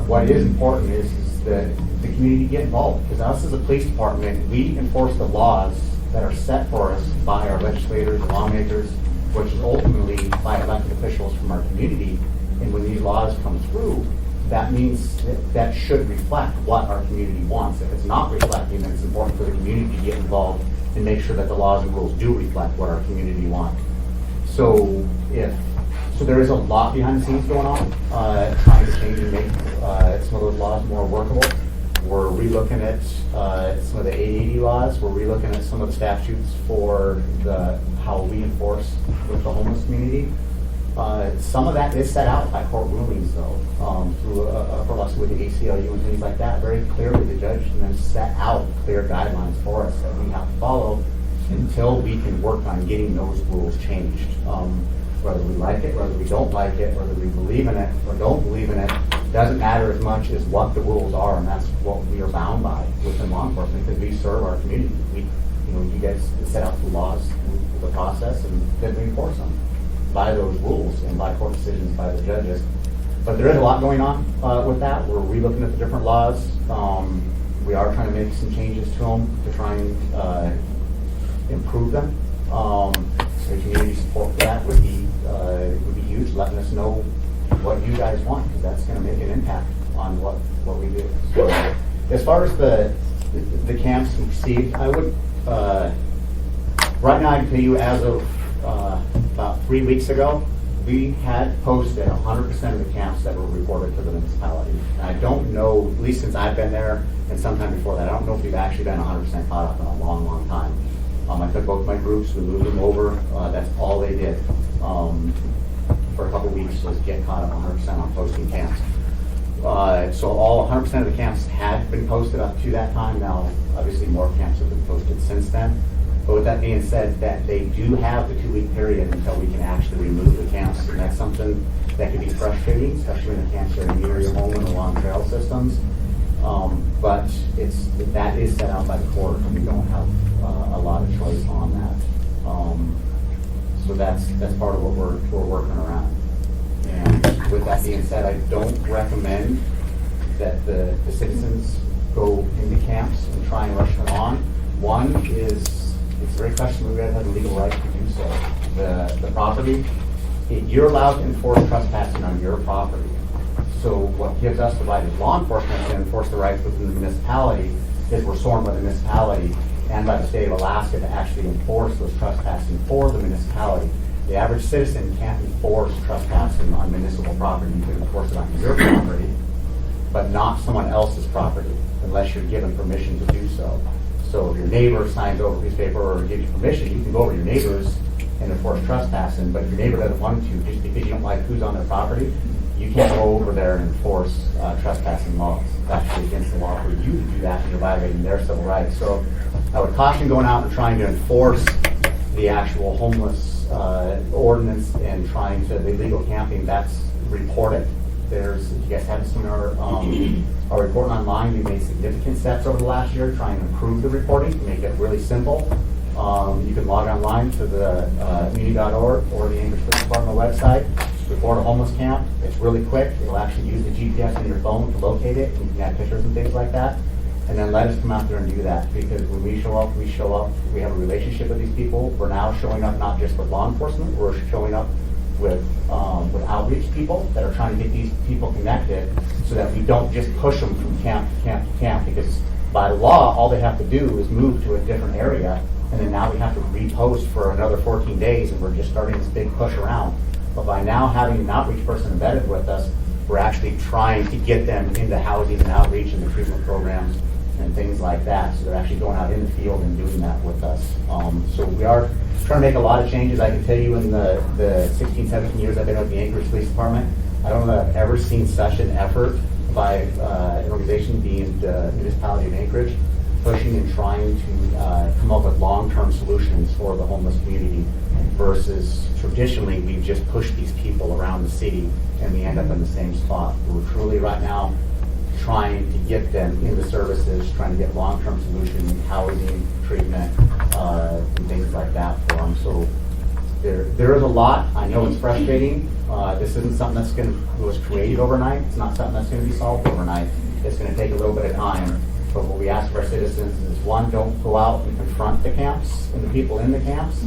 what is important is that the community get involved, because us as a police department, we enforce the laws that are set for us by our legislators, lawmakers, which is ultimately by elected officials from our community. And when these laws come through, that means that should reflect what our community wants. If it's not reflecting, then it's important for the community to get involved and make sure that the laws and rules do reflect what our community wants. So there is a lot behind the scenes going on, trying to change and make some of those laws more workable. We're relooking at some of the 880 laws. We're relooking at some of the statutes for how we enforce with the homeless community. Some of that is set out by court rulings, though, through for us with the ACLU and things like that. Very clearly, the judge can then set out clear guidelines for us that we have to follow until we can work on getting those rules changed. Whether we like it, whether we don't like it, whether we believe in it or don't believe in it, doesn't matter as much as what the rules are, and that's what we are bound by within law enforcement, because we serve our community. You guys set out the laws, the process, and then we enforce them by those rules and by court decisions by the judges. But there is a lot going on with that. We're relooking at the different laws. We are trying to make some changes to them to try and improve them. The community support for that would be huge. Letting us know what you guys want, because that's going to make an impact on what we do. So, as far as the camps received, I would right now I can tell you as of about 3 weeks ago, we had posted 100% of the camps that were reported to the municipality. And I don't know, at least since I've been there and sometime before that, I don't know if we've actually been 100% caught up in a long, long time. I took both my groups, we moved them over. That's all they did for a couple weeks, was get caught up 100% on posting camps. So all 100% of the camps had been posted up to that time. Now, obviously, more camps have been posted since then. But with that being said, that they do have the 2-week period until we can actually remove the camps, and that's something that can be frustrating, especially when the camps are near your home and along trail systems. But that is set out by the court, and we don't have a lot of choice on that. So that's part of what we're working around. And with that being said, I don't recommend that the citizens go into camps and try and rush them on. One is, it's very questionable we have the legal right to do so. The property, you're allowed to enforce trespassing on your property. So what gives us the right as law enforcement to enforce the rights within the municipality is we're sworn by the municipality and by the state of Alaska to actually enforce those trespassing for the municipality. The average citizen can't enforce trespassing on municipal property. You can enforce it on your property, but not someone else's property unless you're given permission to do so. So if your neighbor signs over a piece of paper or gives you permission, you can go over to your neighbors and enforce trespassing. But if your neighbor doesn't want to, just because you don't like who's on their property, you can't go over there and enforce trespassing laws. It's actually against the law for you to do that, and you're violating their civil rights. So I would caution going out and trying to enforce the actual homeless ordinance and trying to, the illegal camping, that's reported. If you guys haven't seen our report online, we made significant steps over the last year trying to improve the reporting, to make it really simple. You can log online to the community.org or the Anchorage Police Department website, report a homeless camp. It's really quick. It'll actually use the GPS on your phone to locate it, and you can add pictures and things like that. And then let us come out there and do that, because when we show up, we have a relationship with these people. We're now showing up not just with law enforcement, we're showing up with outreach people that are trying to get these people connected so that we don't just push them from camp to camp to camp, because by law, all they have to do is move to a different area, and then now we have to repost for another 14 days, and we're just starting this big push around. But by now having an outreach person embedded with us, we're actually trying to get them into housing and outreach and the treatment programs and things like that. So they're actually going out in the field and doing that with us. So we are trying to make a lot of changes. I can tell you in the 16, 17 years I've been with the Anchorage Police Department, I don't know that I've ever seen such an effort by an organization being the municipality of Anchorage, pushing and trying to come up with long-term solutions for the homeless community versus traditionally we've just pushed these people around the city and we end up in the same spot. We're truly right now trying to get them into services, trying to get long-term solutions, housing, treatment, and things like that for them. So there is a lot. I know it's frustrating. This isn't something that was created overnight. It's not something that's going to be solved overnight. It's going to take a little bit of time. But what we ask of our citizens is, one, don't go out and confront the camps and the people in the camps.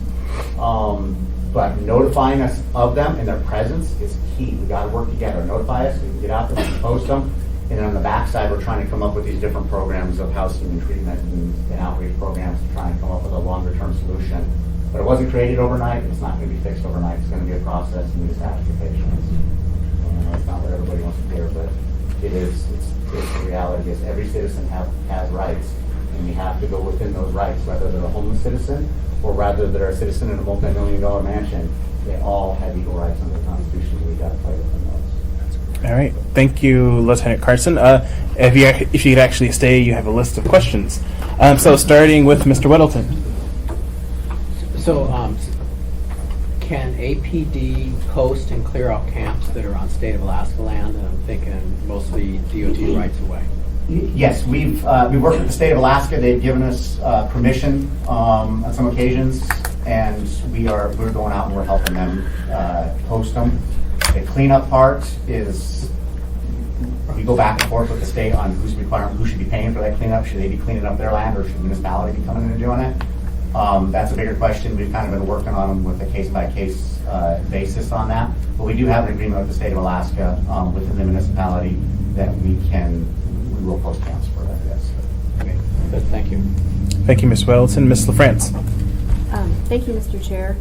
But notifying us of them and their presence is key. We got to work together. Notify us. We can get out there and post them. And then on the backside, we're trying to come up with these different programs of housing and treatment and outreach programs to try and come up with a longer-term solution. But it wasn't created overnight. It's not going to be fixed overnight. It's going to be a process, and we just have to be patient. It's not what everybody wants to hear, but it is. It's the reality is every citizen has rights, and we have to go within those rights, whether they're a homeless citizen or whether they're a citizen in a multi-million-dollar mansion. They all have equal rights under the Constitution, and we got to play within those. All right. Thank you, Lieutenant Carson. If you could actually stay, you have a list of questions. So starting with Mr. Weddleton. So, can APD post and clear out camps that are on state of Alaska land? And I'm thinking mostly DOT rights away. Yes, we've worked with the state of Alaska. They've given us permission on some occasions, and we're going out and we're helping them post them. The cleanup part is we go back and forth with the state on who should be paying for that cleanup. Should they be cleaning up their land, or should the municipality be coming in and doing it? That's a bigger question. We've kind of been working on them with a case-by-case basis on that. But we do have an agreement with the state of Alaska within the municipality that we will post camps for that, yes. Okay, good, thank you. Thank you, Ms. Weddleton. Ms. LaFrance. Thank you, Mr. Chair.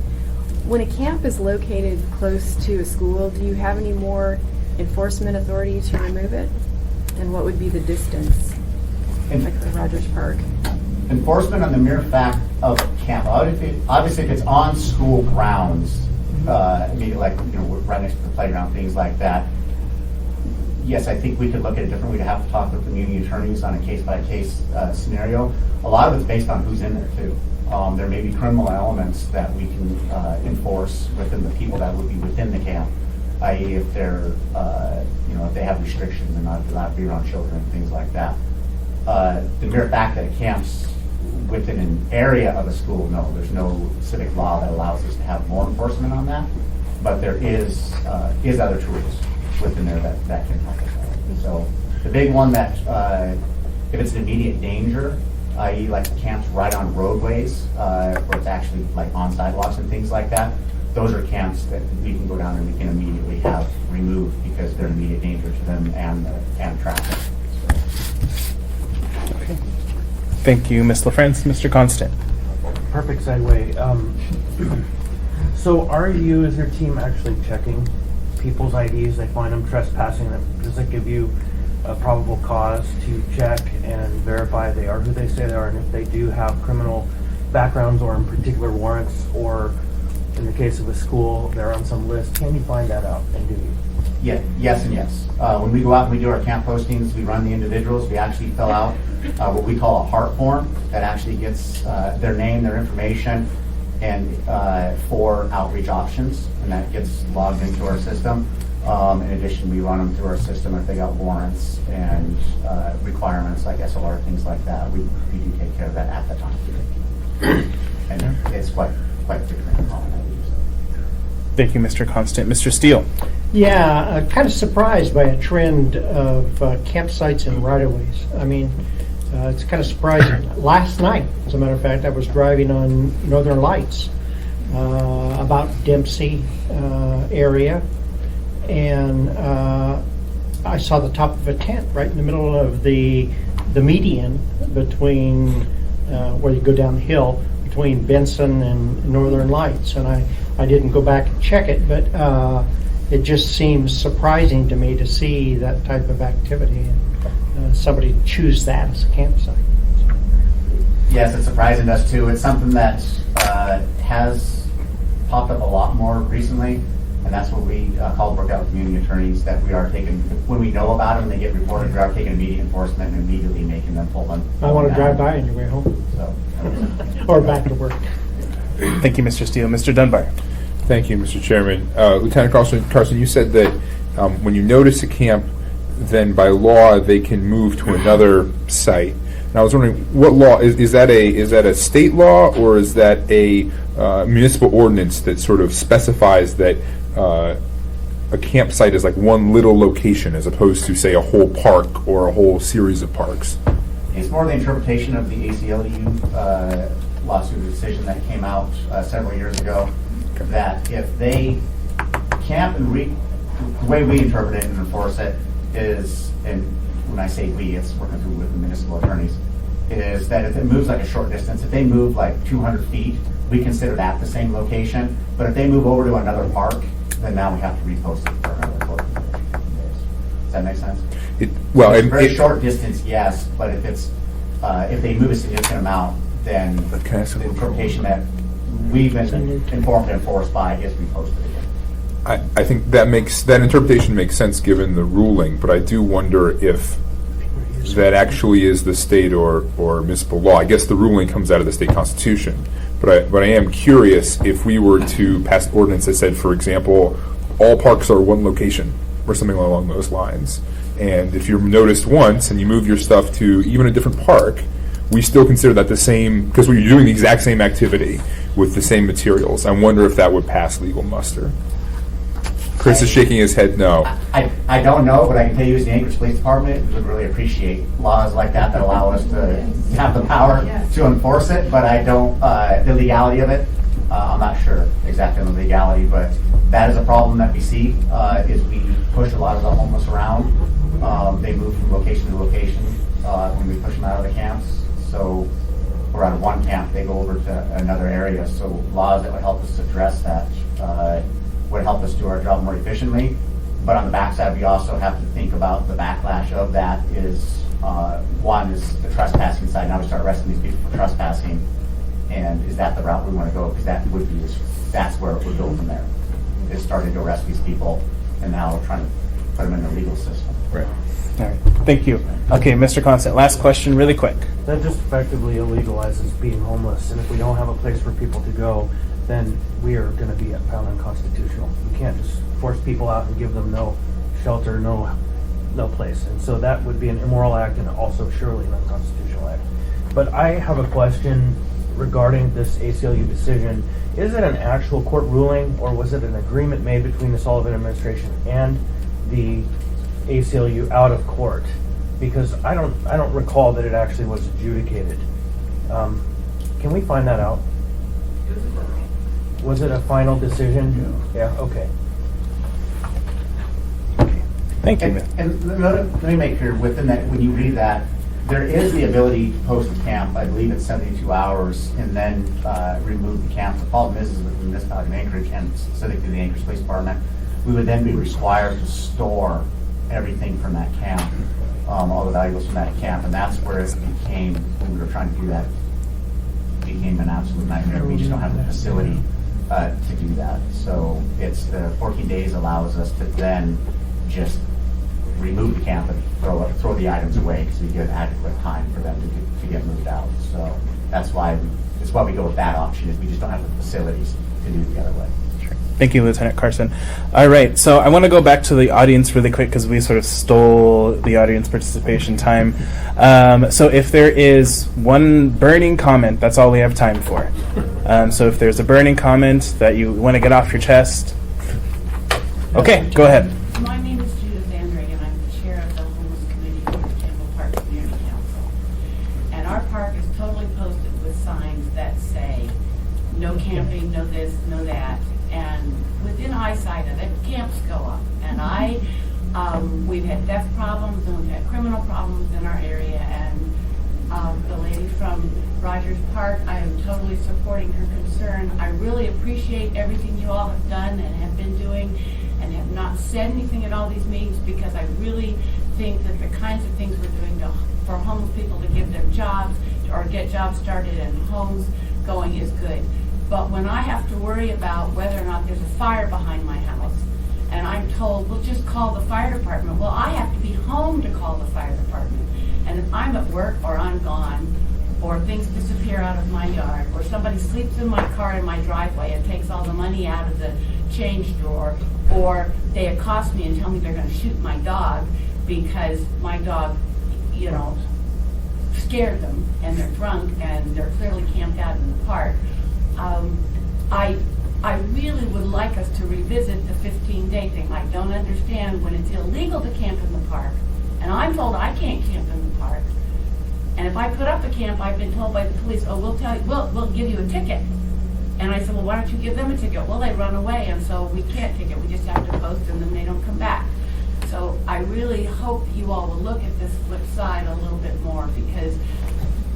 When a camp is located close to a school, do you have any more enforcement authority to remove it? And what would be the distance, like for Rogers Park? Enforcement on the mere fact of a camp. Obviously, if it's on school grounds, like right next to the playground, things like that. Yes, I think we could look at it differently. We'd have to talk with community attorneys on a case-by-case scenario. A lot of it's based on who's in there too. There may be criminal elements that we can enforce within the people that would be within the camp, i.e., if they're, if they have restrictions and not be around children and things like that. The mere fact that a camp's within an area of a school, no, there's no civic law that allows us to have more enforcement on that. But there is other tools within there that can help us out. So the big one that if it's an immediate danger, i.e. like camps right on roadways, where it's actually like on sidewalks and things like that, those are camps that we can go down and we can immediately have removed because they're an immediate danger to them and traffic. Okay. Thank you, Ms. LaFrance. Mr. Constant. Perfect segue. So are you, as your team, actually checking people's IDs? They find them trespassing. Does it give you a probable cause to check and verify they are who they say they are, and if they do have criminal backgrounds or in particular warrants, or in the case of a school, they're on some list? Can you find that out, and do you? Yeah, yes and yes. When we go out and we do our camp postings, we run the individuals. We actually fill out what we call a heart form that actually gets their name, their information, and for outreach options, and that gets logged into our system. In addition, we run them through our system if they got warrants and requirements like SLR, things like that. We do take care of that at the time. And it's quite frequent and common that we use that. Thank you, Mr. Constant. Mr. Steele. Yeah, kind of surprised by a trend of campsites and right-of-ways. I mean, it's kind of surprising. Last night, as a matter of fact, I was driving on Northern Lights, about Dempsey area, and I saw the top of a tent right in the middle of the median between where you go down the hill between Benson and Northern Lights, and I didn't go back and check it, but it just seems surprising to me to see that type of activity and somebody choose that as a campsite. Yes, it's surprising to us too. It's something that has popped up a lot more recently, and that's what we call Brookout community attorneys, that we are taking, when we know about them and they get reported, we are taking immediate enforcement and immediately making them pull them. I want to drive by on your way home. So, Or back to work. Thank you, Mr. Steele. Mr. Dunbar. Thank you, Mr. Chairman. Lieutenant Carson, you said that when you notice a camp, then by law they can move to another site. And I was wondering, what law is that? Is that a state law, or is that a municipal ordinance that sort of specifies that a campsite is like one little location as opposed to, say, a whole park or a whole series of parks? it's more the interpretation of the ACLU lawsuit decision that came out several years ago, that if they camp and the way we interpret it and enforce it is, and when I say we, it's working through with the municipal attorneys, is that if it moves like a short distance, if they move like 200 feet, we consider that the same location. But if they move over to another park, then now we have to repost it for another 14 days. Does that make sense? Well, it's a very short distance, yes, but if it's if they move a significant amount, then the interpretation that we've been informed and enforced by is reposted again. I think that interpretation makes sense given the ruling, but I do wonder if that actually is the state or municipal law. I guess the ruling comes out of the state constitution, but I am curious if we were to pass an ordinance that said, for example, all parks are one location or something along those lines. And if you're noticed once and you move your stuff to even a different park, we still consider that the same, because we're doing the exact same activity with the same materials. I wonder if that would pass legal muster. Chris is shaking his head no. I don't know, but I can tell you as the Anchorage Police Department, we would really appreciate laws like that allow us to have the power to enforce it, but I don't, the legality of it, I'm not sure exactly on the legality, but that is a problem that we see, is we push a lot of the homeless around. They move from location to location when we push them out of the camps. So we're out of one camp, they go over to another area. So laws that would help us address that would help us do our job more efficiently. But on the backside, we also have to think about the backlash of that is, one is the trespassing side. Now we start arresting these people for trespassing. And is that the route we want to go? Because that would be, that's where it would go from there. It's starting to arrest these people, and now we're trying to put them in the legal system. Right. All right. Thank you. Okay, Mr. Constant, last question really quick. That just effectively illegalizes being homeless, and if we don't have a place for people to go, then we are going to be found unconstitutional. We can't just force people out and give them no shelter, no place. And so that would be an immoral act and also surely an unconstitutional act. But I have a question regarding this ACLU decision. Is it an actual court ruling, or was it an agreement made between the Sullivan administration and the ACLU out of court? Because I don't recall that it actually was adjudicated. Can we find that out? Was it a final decision? Yeah. Okay. Thank you. And let me make clear, within that, when you read that, there is the ability to post a camp, I believe it's 72 hours, and then remove the camp. The problem is with the municipality of Anchorage and specifically the Anchorage Police Department, we would then be required to store everything from that camp, all the valuables from that camp, and that's where it became, when we were trying to do that, became an absolute nightmare. We just don't have the facility to do that. So it's the 14 days allows us to then just remove the camp and throw the items away because we give adequate time for them to get moved out. So that's why we go with that option, is we just don't have the facilities to do it the other way. Thank you, Lieutenant Carson. All right, so I want to go back to the audience really quick because we sort of stole the audience participation time. So if there is one burning comment, that's all we have time for. So if there's a burning comment that you want to get off your chest, okay, go ahead. My name is Judith Andre, and I'm the chair of the homeless committee for the Campbell Park Community Council. And our park is totally posted with signs that say, no camping, no this, go up. And we've had theft problems and we've had criminal problems in our area, and the lady from Rogers Park, I am totally supporting her concern. I really appreciate everything you all have done and have been doing and have not said anything at all these meetings, because I really think that the kinds of things we're doing for homeless people to give them jobs or get jobs started and homes going is good. But when I have to worry about whether or not there's a fire behind my house, and I'm told, well, just call the fire department. Well, I have to be home to call the fire department. And if I'm at work or I'm gone, or things disappear out of my yard, or somebody sleeps in my car in my driveway and takes all the money out of the change drawer, or they accost me and tell me they're going to shoot my dog because my dog, scared them and they're drunk and they're clearly camped out in the park. I really would like us to revisit the 15-day thing. I don't understand when it's illegal to camp in the park, and I'm told I can't camp in the park. And if I put up a camp, I've been told by the police, oh, we'll give you a ticket. And I said, well, why don't you give them a ticket? Well, they run away, and so we can't ticket. We just have to post, and then they don't come back. So I really hope you all will look at this flip side a little bit more, because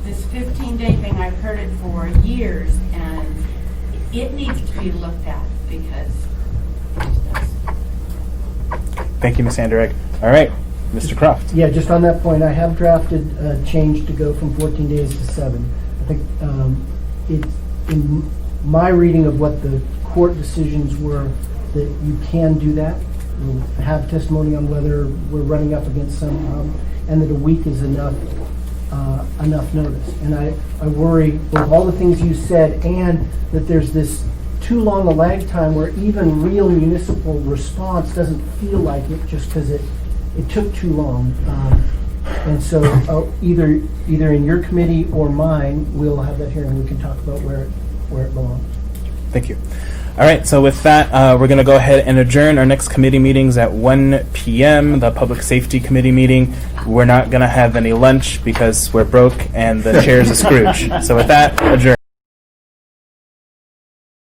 this 15-day thing, I've heard it for years, and it needs to be looked at, because it just does. Thank you, Ms. Anderegg. All right, Mr. Croft. Yeah, just on that point, I have drafted a change to go from 14 days to 7. I think it's in my reading of what the court decisions were, that you can do that. We'll have testimony on whether we're running up against some, and that a week is enough notice. And I worry with all the things you said, and that there's this too long a lag time where even real municipal response doesn't feel like it, just because it took too long. And so either in your committee or mine, we'll have that hearing. We can talk about where it belongs. Thank you. All right, so with that, we're going to go ahead and adjourn. Our next committee meeting's at 1 p.m., the Public Safety Committee meeting. We're not going to have any lunch because we're broke and the chair's a Scrooge. So with that, adjourn.